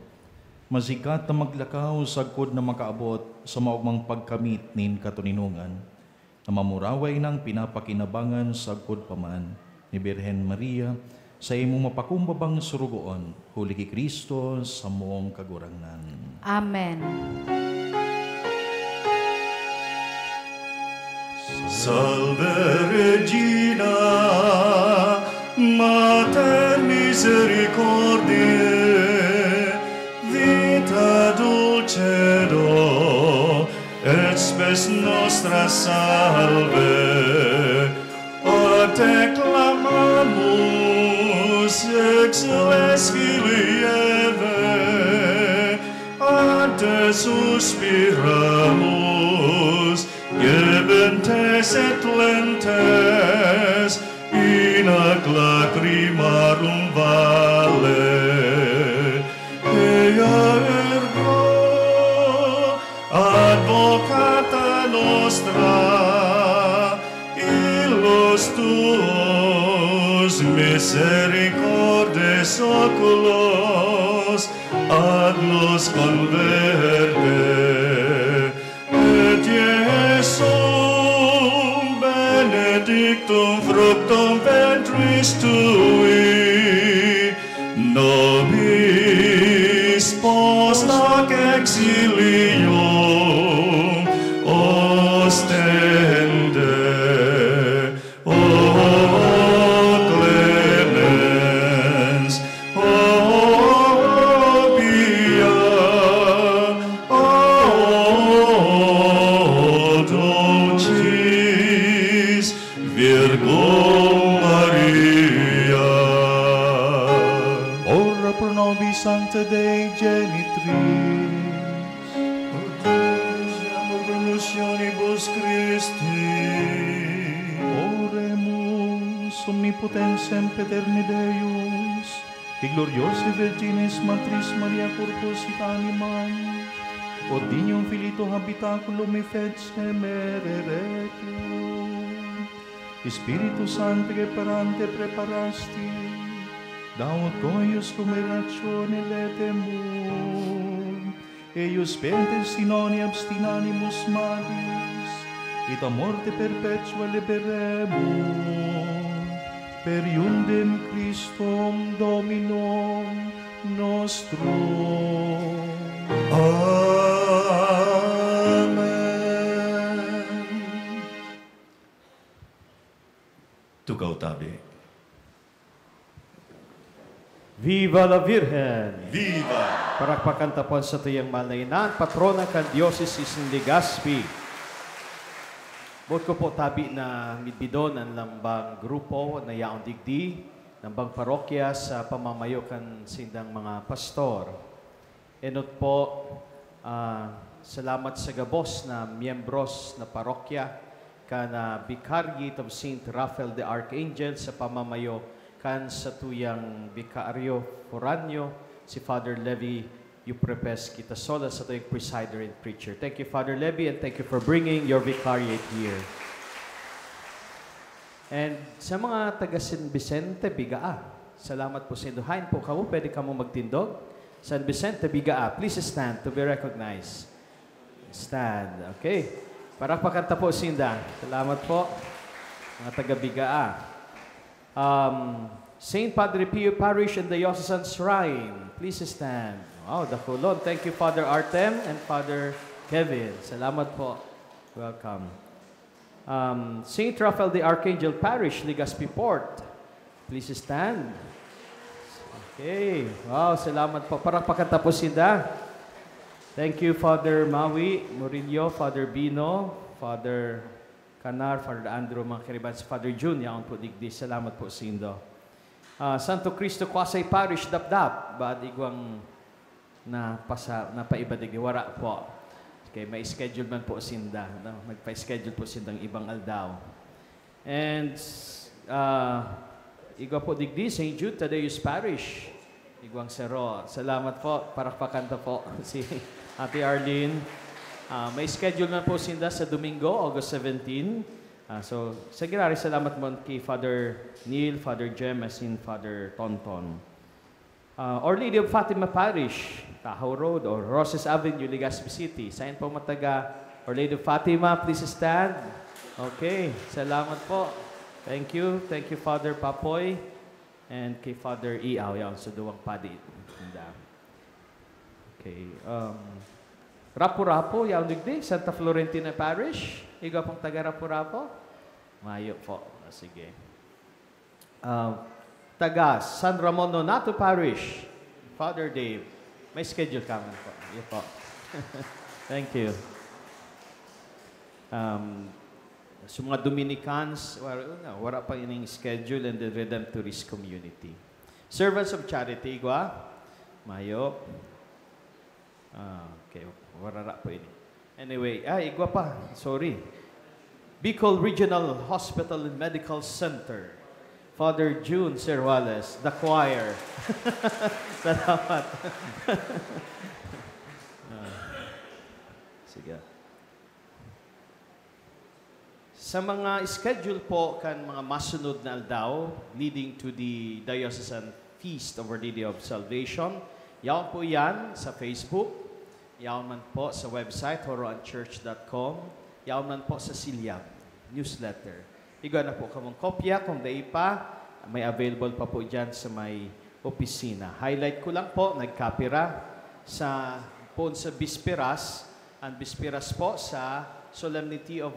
masikat na maglakaw sagkod na makaabot sa maugmang pagkamit nin katuninungan, na mamuraway ng pinapakinabangan sagkod paman ni Birhen Maria sa imong mapakumbabang surugoon, huli ki Kristo sa moong kagurangnan. Amen. Salve Regina, Mater Misericordiae, vita dulcedo, et spes nostra salve, a te clamamus ex les filieve, a te suspiramus, gebentes et lentes, in ac lacrimarum vale. Ea ergo, advocata nostra, illos tuos misericordes oculos, ad nos converte, et Iesum benedictum fructum ventris tui, nobis post hoc exilia salvi Sancta Dei Genitris. Revolutionibus Christi. Oremus omnipotens sempiterni Deus, et gloriosi Virginis Matris Maria Corpus et Animam, Ordinium Filito habitaculum et fecem ereretum, Spiritus Sancte parante preparasti, daut coius cum ratione letemur, eius pentes sinoni abstinanimus malis, et a morte perpetua liberemur, per iundem Christum Dominum nostrum. Amen. Tugaw tabi. Viva la Virgen! Viva! Parakpakan tapon sa tuyang malaynan, patrona kan Diocese in Legazpi. Bot ko po tabi na midbidon ang lambang grupo na yaong digdi, lambang parokya sa pamamayo kan sindang mga pastor. Enot po, salamat sa gabos na miyembros na parokya kan Vicaryi of St. Raphael the Archangel sa pamamayo kan sa tuyang Vicario Foranyo, si Father Levi Euprepes Kitasola sa tuyang presider and preacher. Thank you, Father Levi, and thank you for bringing your vicariate here. And sa mga taga San Vicente, Bigaa, salamat po sa induhain po kamo. Pwede kamo magtindog. San Vicente, Bigaa, please stand to be recognized. Stand, okay. Para pakanta po, Sinda. Salamat po, mga taga Bigaa. St. Padre Pio Parish and the Diocesan Shrine, please stand. Wow, the Colon. Thank you, Father Artem and Father Kevin. Salamat po. Welcome. St. Raphael the Archangel Parish, Legazpi Port. Please stand. Okay. Wow, salamat po. Para pakanta po Sinda. Thank you, Father Maui Murillo, Father Bino, Father Canar, Father Andrew, mga kiribans, Father June, yaon po digdi. Salamat po, Sindo. Santo Cristo Quasay Parish, Dapdap, badigwang napaiba digdi. Wara po. Okay, may schedule man po, Sinda. No? Nagpa-schedule po Sindang ibang aldaw. And, igwa po digdi, St. Jude Tadeus Parish, igwang Sero. Salamat po, para pakanta po si Ate Arlene. May schedule na po Sinda sa Domingo, August 17. So, Secretary, salamat mo kay Father Neil, Father Jem, as in Father Tonton. Our Lady of Fatima Parish, Tahoe Road, or Roses Avenue, Legazpi City. Saan po mataga? Our Lady of Fatima, please stand. Okay, salamat po. Thank you. Thank you, Father Papoy, and kay Father Iaw, yan, sa duwang padi. Okay, Rapu-Rapu, yaw digdi, Santa Florentina Parish. Iga pong taga Rapu-Rapu? Mayo po. Sige. Taga San Ramon Nonato Parish, Father Dave. May schedule kami po. Iyo po. Thank you. So mga Dominicans, wala pa ining schedule, and the Redemptorist community. Servants of Charity, Igwa. Mayo. Okay, warara po ini. Anyway, igwa pa. Sorry. Bicol Regional Hospital and Medical Center. Father June Serwales, the choir. Salamat. Sige. Sa mga schedule po kan mga masunod na aldaw leading to the Diocesan Feast of Our Lady of Salvation, yaon po yan sa Facebook, yaon man po sa website, horoanchurch.com, yaon man po sa Silyam newsletter. Iga na po kamong kopya, kung dai pa, may available pa po dyan sa may opisina. Highlight ko lang po, nagkapira sa Bisperas, and Bisperas po sa Solemnity of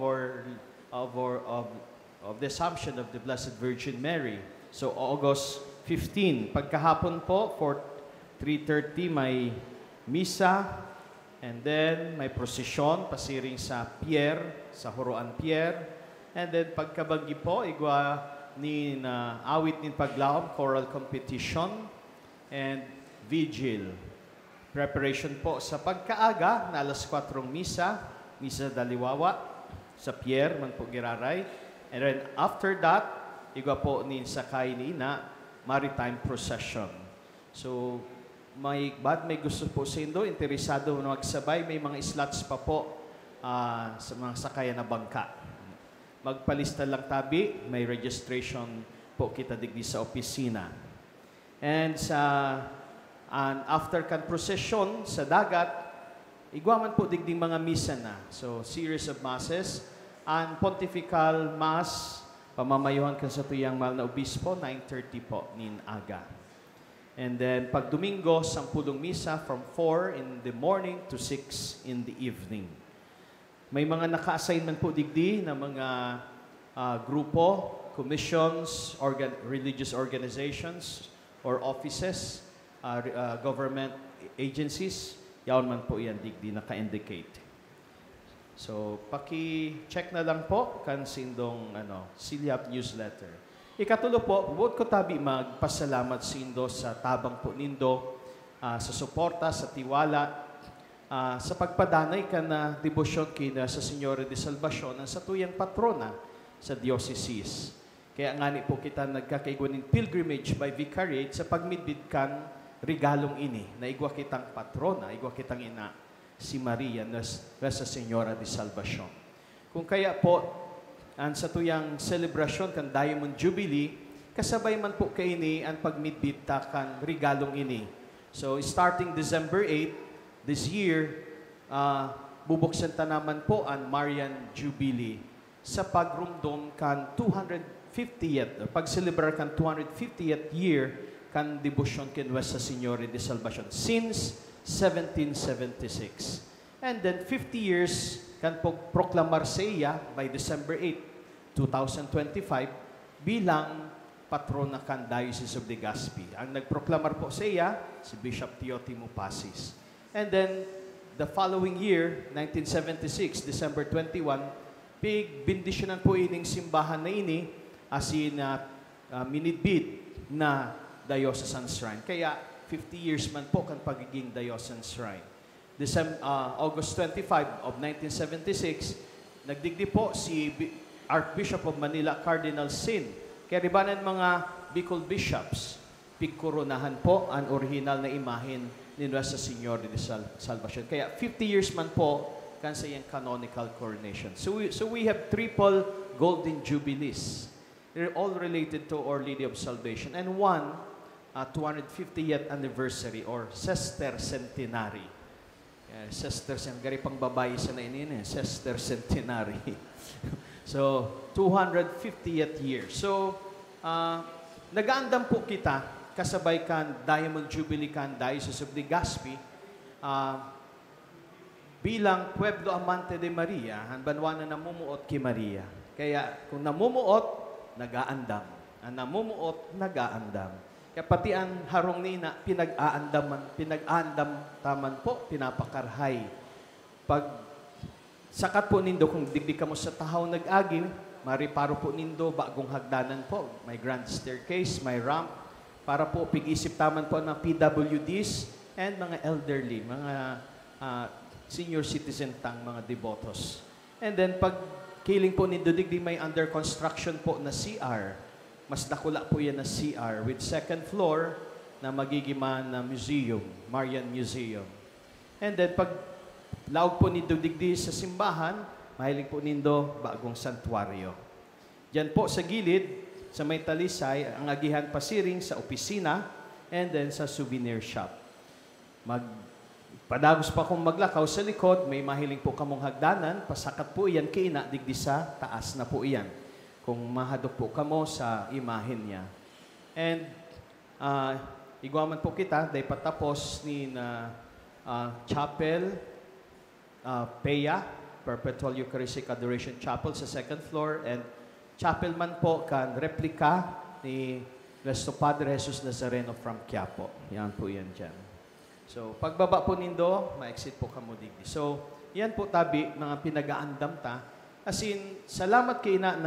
the Assumption of the Blessed Virgin Mary. So, August 15. Pagkahapon po, for 3:30, may misa, and then may prosesyon, pasiring sa Pierre, sa Horoan Pierre. And then pagkabagi po, igwa ni awit nin paglahom, choral competition, and Vigil. Preparation po sa pagkaaga na alas 4 misa Daliwawa, sa Pierre, man po giraray. And then after that, igwa po ni sakay ni Ina, maritime procession. So, may gusto po sa Indo, interesado na magsabay, may mga slots pa po sa mga sakayan na bangka. Magpalista lang tabi, may registration po kita digdi sa opisina. And after kan procession sa dagat, igwaman po digding mga misa na. So, series of masses. And pontifical mass, pamamayuhan ka sa tuyang mahal na obispo, 9:30 po, nin aga. And then, pag Domingo, 10 misa from 4 in the morning to 6 in the evening. May mga naka-assignment po digdi na mga grupo, commissions, religious organizations, or offices, government agencies. Yaon man po yan digdi naka-indicate. So, paki-check na lang po kan sindong Silyap newsletter. Ikatulo po, buot ko tabi magpasalamat sindo sa tabang po nindo, sa suporta, sa tiwala, sa pagpadanay ka na debosyon kina sa Senyora de Salvacion ang sa tuyang patrona sa diocese. Kaya nga ni po kita nagkakaigwanin pilgrimage by vicariate sa pagmidbid kan regalong ini na igwa kitang patrona, igwa kitang ina, si Maria Nuestra Señora de Salvacion. Kung kaya po, ang sa tuyang celebration kan Diamond Jubilee, kasabay man po kaini ang pagmidbid ta kan regalong ini. So starting December 8, this year, bubuksan ta naman po ang Marian Jubilee sa pagrumdom kan 250th, pag-celebrar kan 250th year kan debosyon ken Nuestra Señora de Salvacion since 1776. And then 50 years kan proklamar sa iya by December 8, 2025 bilang patrona kan Diocese of Legazpi. Ang nagproklamar po sa iya si Bishop Teotimo Pasis. And then, the following year, 1976, December 21, bindisyonan po ining simbahan na ini as in minidbid na diocesan shrine. Kaya, 50 years man po kan pagiging diocesan shrine. August 25 of 1976, nagdigdi po si Archbishop of Manila, Cardinal Sin. Kaya ribanan mga Bicol bishops, pigkoronahan po ang original na imahin ni Nuestra Señora de Salvacion. Kaya 50 years man po kan sa iyang canonical coronation. So we have triple golden jubilees. They're all related to Our Lady of Salvation. And one, 250th anniversary or Sester Centenary. Sester Centenary, pang babae sa na ini, Sester Centenary. So, 250th year. So, nagaandam po kita kasabay kan Diamond Jubilee kan Diocese of Legazpi bilang Pueblo Amante de Maria, ang banwa na namumuot kay Maria. Kaya kung namumuot, nag-aandam. Ang namumuot, nag-aandam. Kaya pati ang harong nina, pinag-aandam taman po, pinapakarhay. Pag sakat po nindo, kung digdi ka mo sa tahaw nag-agi, mariparo po nindo, bagong hagdanan po. May grand staircase, may ramp, para po pig-isip taman po ng PWDs and mga elderly, mga senior citizen tang mga devotos. And then pag kiling po ni Dudig, may under construction po na CR. Mas dakula po yan na CR with second floor na magigiman na museum, Marian Museum. And then pag laog po ni Dudig sa simbahan, mahiling po nindo bagong santuario. Diyan po sa gilid, sa may talisay, ang agihan pasiring sa opisina and then sa souvenir shop. Padagos pa kung maglakaw sa likod, may mahiling po kamong hagdanan, pasakat po iyan kina, digdi sa taas na po iyan. Kung mahadok po kamo sa imahin niya. And igwaman po kita, dahil patapos ni Chapel, Peya, Perpetual Eucharistic Adoration Chapel sa second floor, and chapel man po kan replika ni Nuestro Padre Jesus Nazareno from Quiapo. Yan po yan dyan. So, pagbaba po nindo, ma-exit po kamo digdi. So, yan po tabi, mga pinag-aandam ta. As in, salamat kay na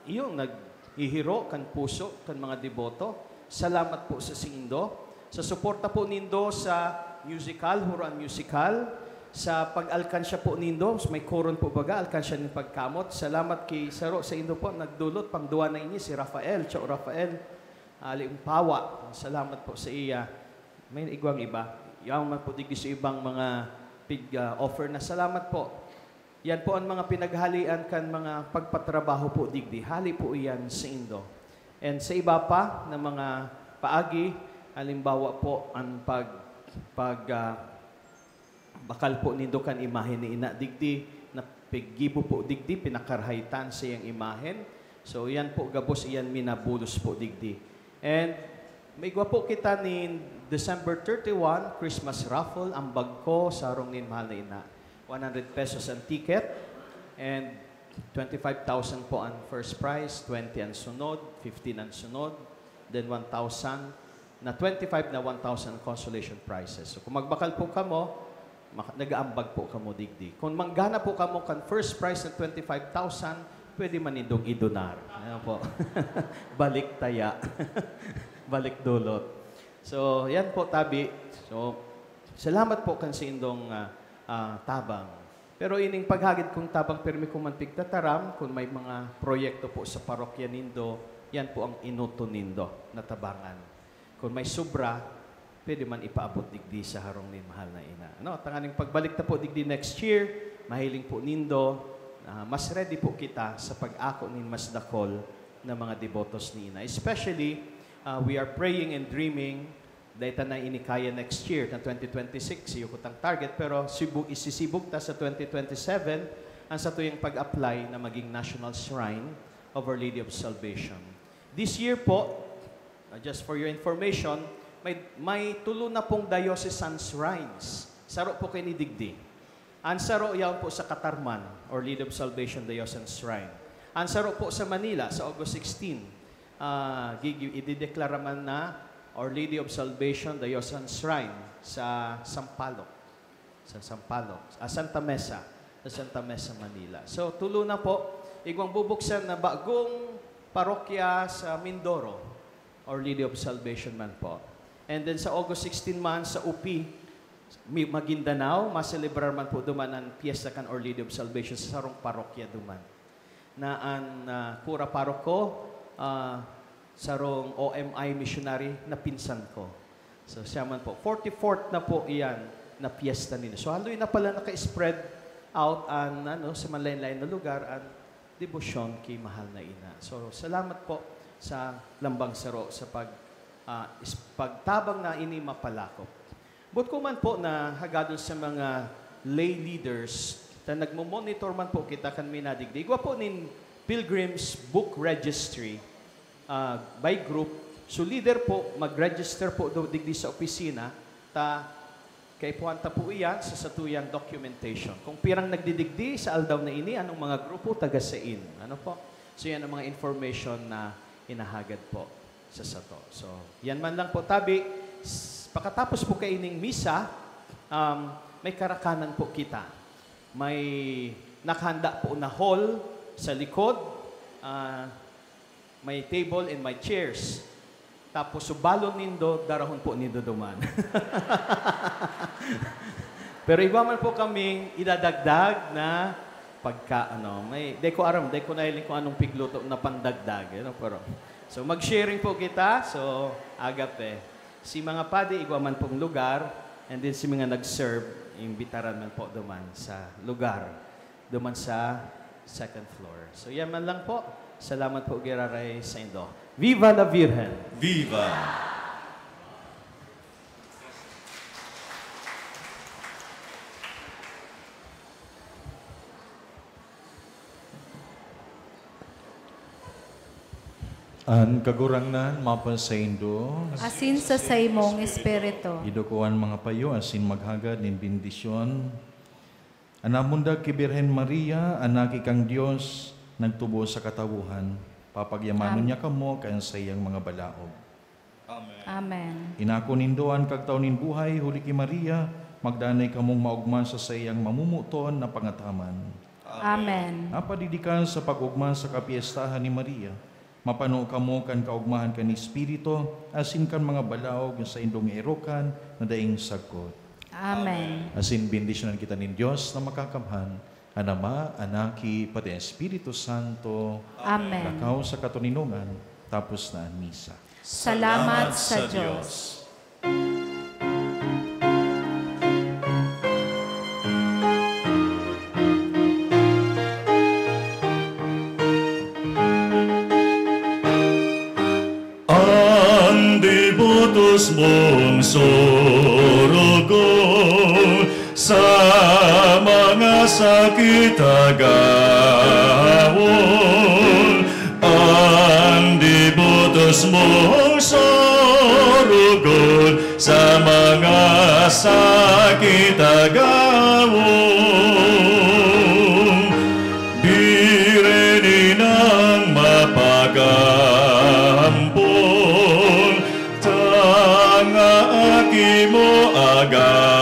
iyong naghihiro kan puso, kan mga deboto. Salamat po sa sindo. Sa suporta po nindo sa musical, Huroan Musical, sa pag-alkansya po nindo, may koron po baga, alkansya ng pagkamot. Salamat kay Saro sa indo po, nagdulot, pang duwa na inyo, si Rafael, Chao Rafael, Aliumpawa. Salamat po sa iya. May igwang iba. Yang man po digdi sa ibang mga offer na salamat po. Yan po ang mga pinaghalian kan mga pagpatrabaho po digdi. Hali po iyan sa indo. And sa iba pa na mga paagi, halimbawa po ang bakal po nindo kan imahen ni ina digdi na piggibo po digdi pinakarhaytan sa iyang imahen. So yan po gabos iyan minabulos po digdi. And may po kita ni December 31 Christmas raffle ang bagko sarong nin mahal na ina. 100 pesos ang ticket and 25,000 po ang first prize, 20 ang sunod, 15 ang sunod, then 1,000 na 25 na 1,000 consolation prizes. So kung magbakal po kamo, nag-aambag po kamo digdi. Kung manggana po kamo kan first prize na 25,000, pwede man indong idonar. Ayan po. Balik taya. Balik dulot. So, yan po tabi. So, salamat po kan sa indong tabang. Pero ining paghagid kong tabang permi kong mantig tataram, kung may mga proyekto po sa parokya nindo, yan po ang inuto nindo na tabangan. Kung may sobra, pwede man ipaabot digdi sa harong nin mahal na ina. No, tanganing pagbalik na po digdi next year, mahiling po nindo, mas ready po kita sa pag-ako nin mas dakol na mga devotos ni ina. Especially, we are praying and dreaming dahil na inikaya next year, na 2026, yung kutang target, pero isisibog ta sa 2027 ang sa tuyang pag-apply na maging National Shrine of Our Lady of Salvation. This year po, just for your information, may tulo na pong diocesan shrines. Saro po kay ni Digdi. Ang saro yan po sa Katarman, or Lady of Salvation Diocesan Shrine. Ang saro po sa Manila, sa August 16, idideklara man na Our Lady of Salvation Diocesan Shrine sa Sampaloc. Sa Santa Mesa. Sa Santa Mesa, Manila. So, tulo na po. Igwang bubuksan na bagong parokya sa Mindoro, Our Lady of Salvation man po. And then sa August 16 man sa UP, Maguindanao, maselebrar man po duman ang piyesta kan Our Lady of Salvation sa sarong parokya duman. Na ang kura paroko, sarong OMI missionary na pinsan ko. So siya man po. 44th na po iyan na piyesta nila. So haloy na pala naka-spread out sa malain-lain na lugar ang debosyon kay mahal na ina. So salamat po sa Lambang Saro sa pagtabang na ini mapalakop. But ko man po na hagadol sa mga lay leaders na nagmo-monitor man po kita kan minadigdig. Igwa po nin Pilgrims Book Registry by group. So leader po, mag-register po digdi sa opisina kay puwanta po iyan sa satuyang documentation. Kung pirang nagdidigdi sa aldaw na ini, anong mga grupo taga-sain. Ano po? So yan ang mga information na inahagad po sa sato. So, yan man lang po tabi. Pagkatapos po kaining misa, may karakanan po kita. May nakahanda po na hall sa likod, may table and may chairs. Tapos, subalon nindo, darahon po nindo duman. Pero iba man po kaming idadagdag na di ko nahiling kung anong pigluto na pandagdag. Pero, so, mag-sharing po kita. So, agape. Si mga padi, igwa man pong lugar. And then si mga nag-serve, imbitaran man po duman sa lugar. Duman sa second floor. So, yan man lang po. Salamat po, Giraray sa Indo. Viva la Virgen! Viva! An kagurangnan mapan sa Indo, asin sa saymong espiritu. idukuan mga payo, asin maghagad nin bendisyon. Anamundag ki Birhen Maria, anak kang Dios, nagtubo sa katawuhan. Papagyamanon niya kamo kayan sa iyang mga balaog. Amen. Amen. Inako nindoan kag taon nin buhay, huli ki Maria, magdanay kamong maugma sa iyang mamumuton na pangataman. Amen. Napadidikan sa pag-ugma sa kapiestahan ni Maria, Mapano kamo kan kaugmahan kan Espiritu, asin kan mga balaog sa indong erokan na daing sagkot. Amen. Asin bendisyonan kita nin Diyos na makakamhan, ang Ama, Anaki, pati Espiritu Santo. Amen. Lakaw sa katuninungan, tapos na ang misa. Salamat sa Diyos. Ang devotos mong sorogon sa mga sakit agawon. Ang devotos mong sorogon sa mga sakit agawon. Bireni ng mapagampon, tanga aki mo agawon.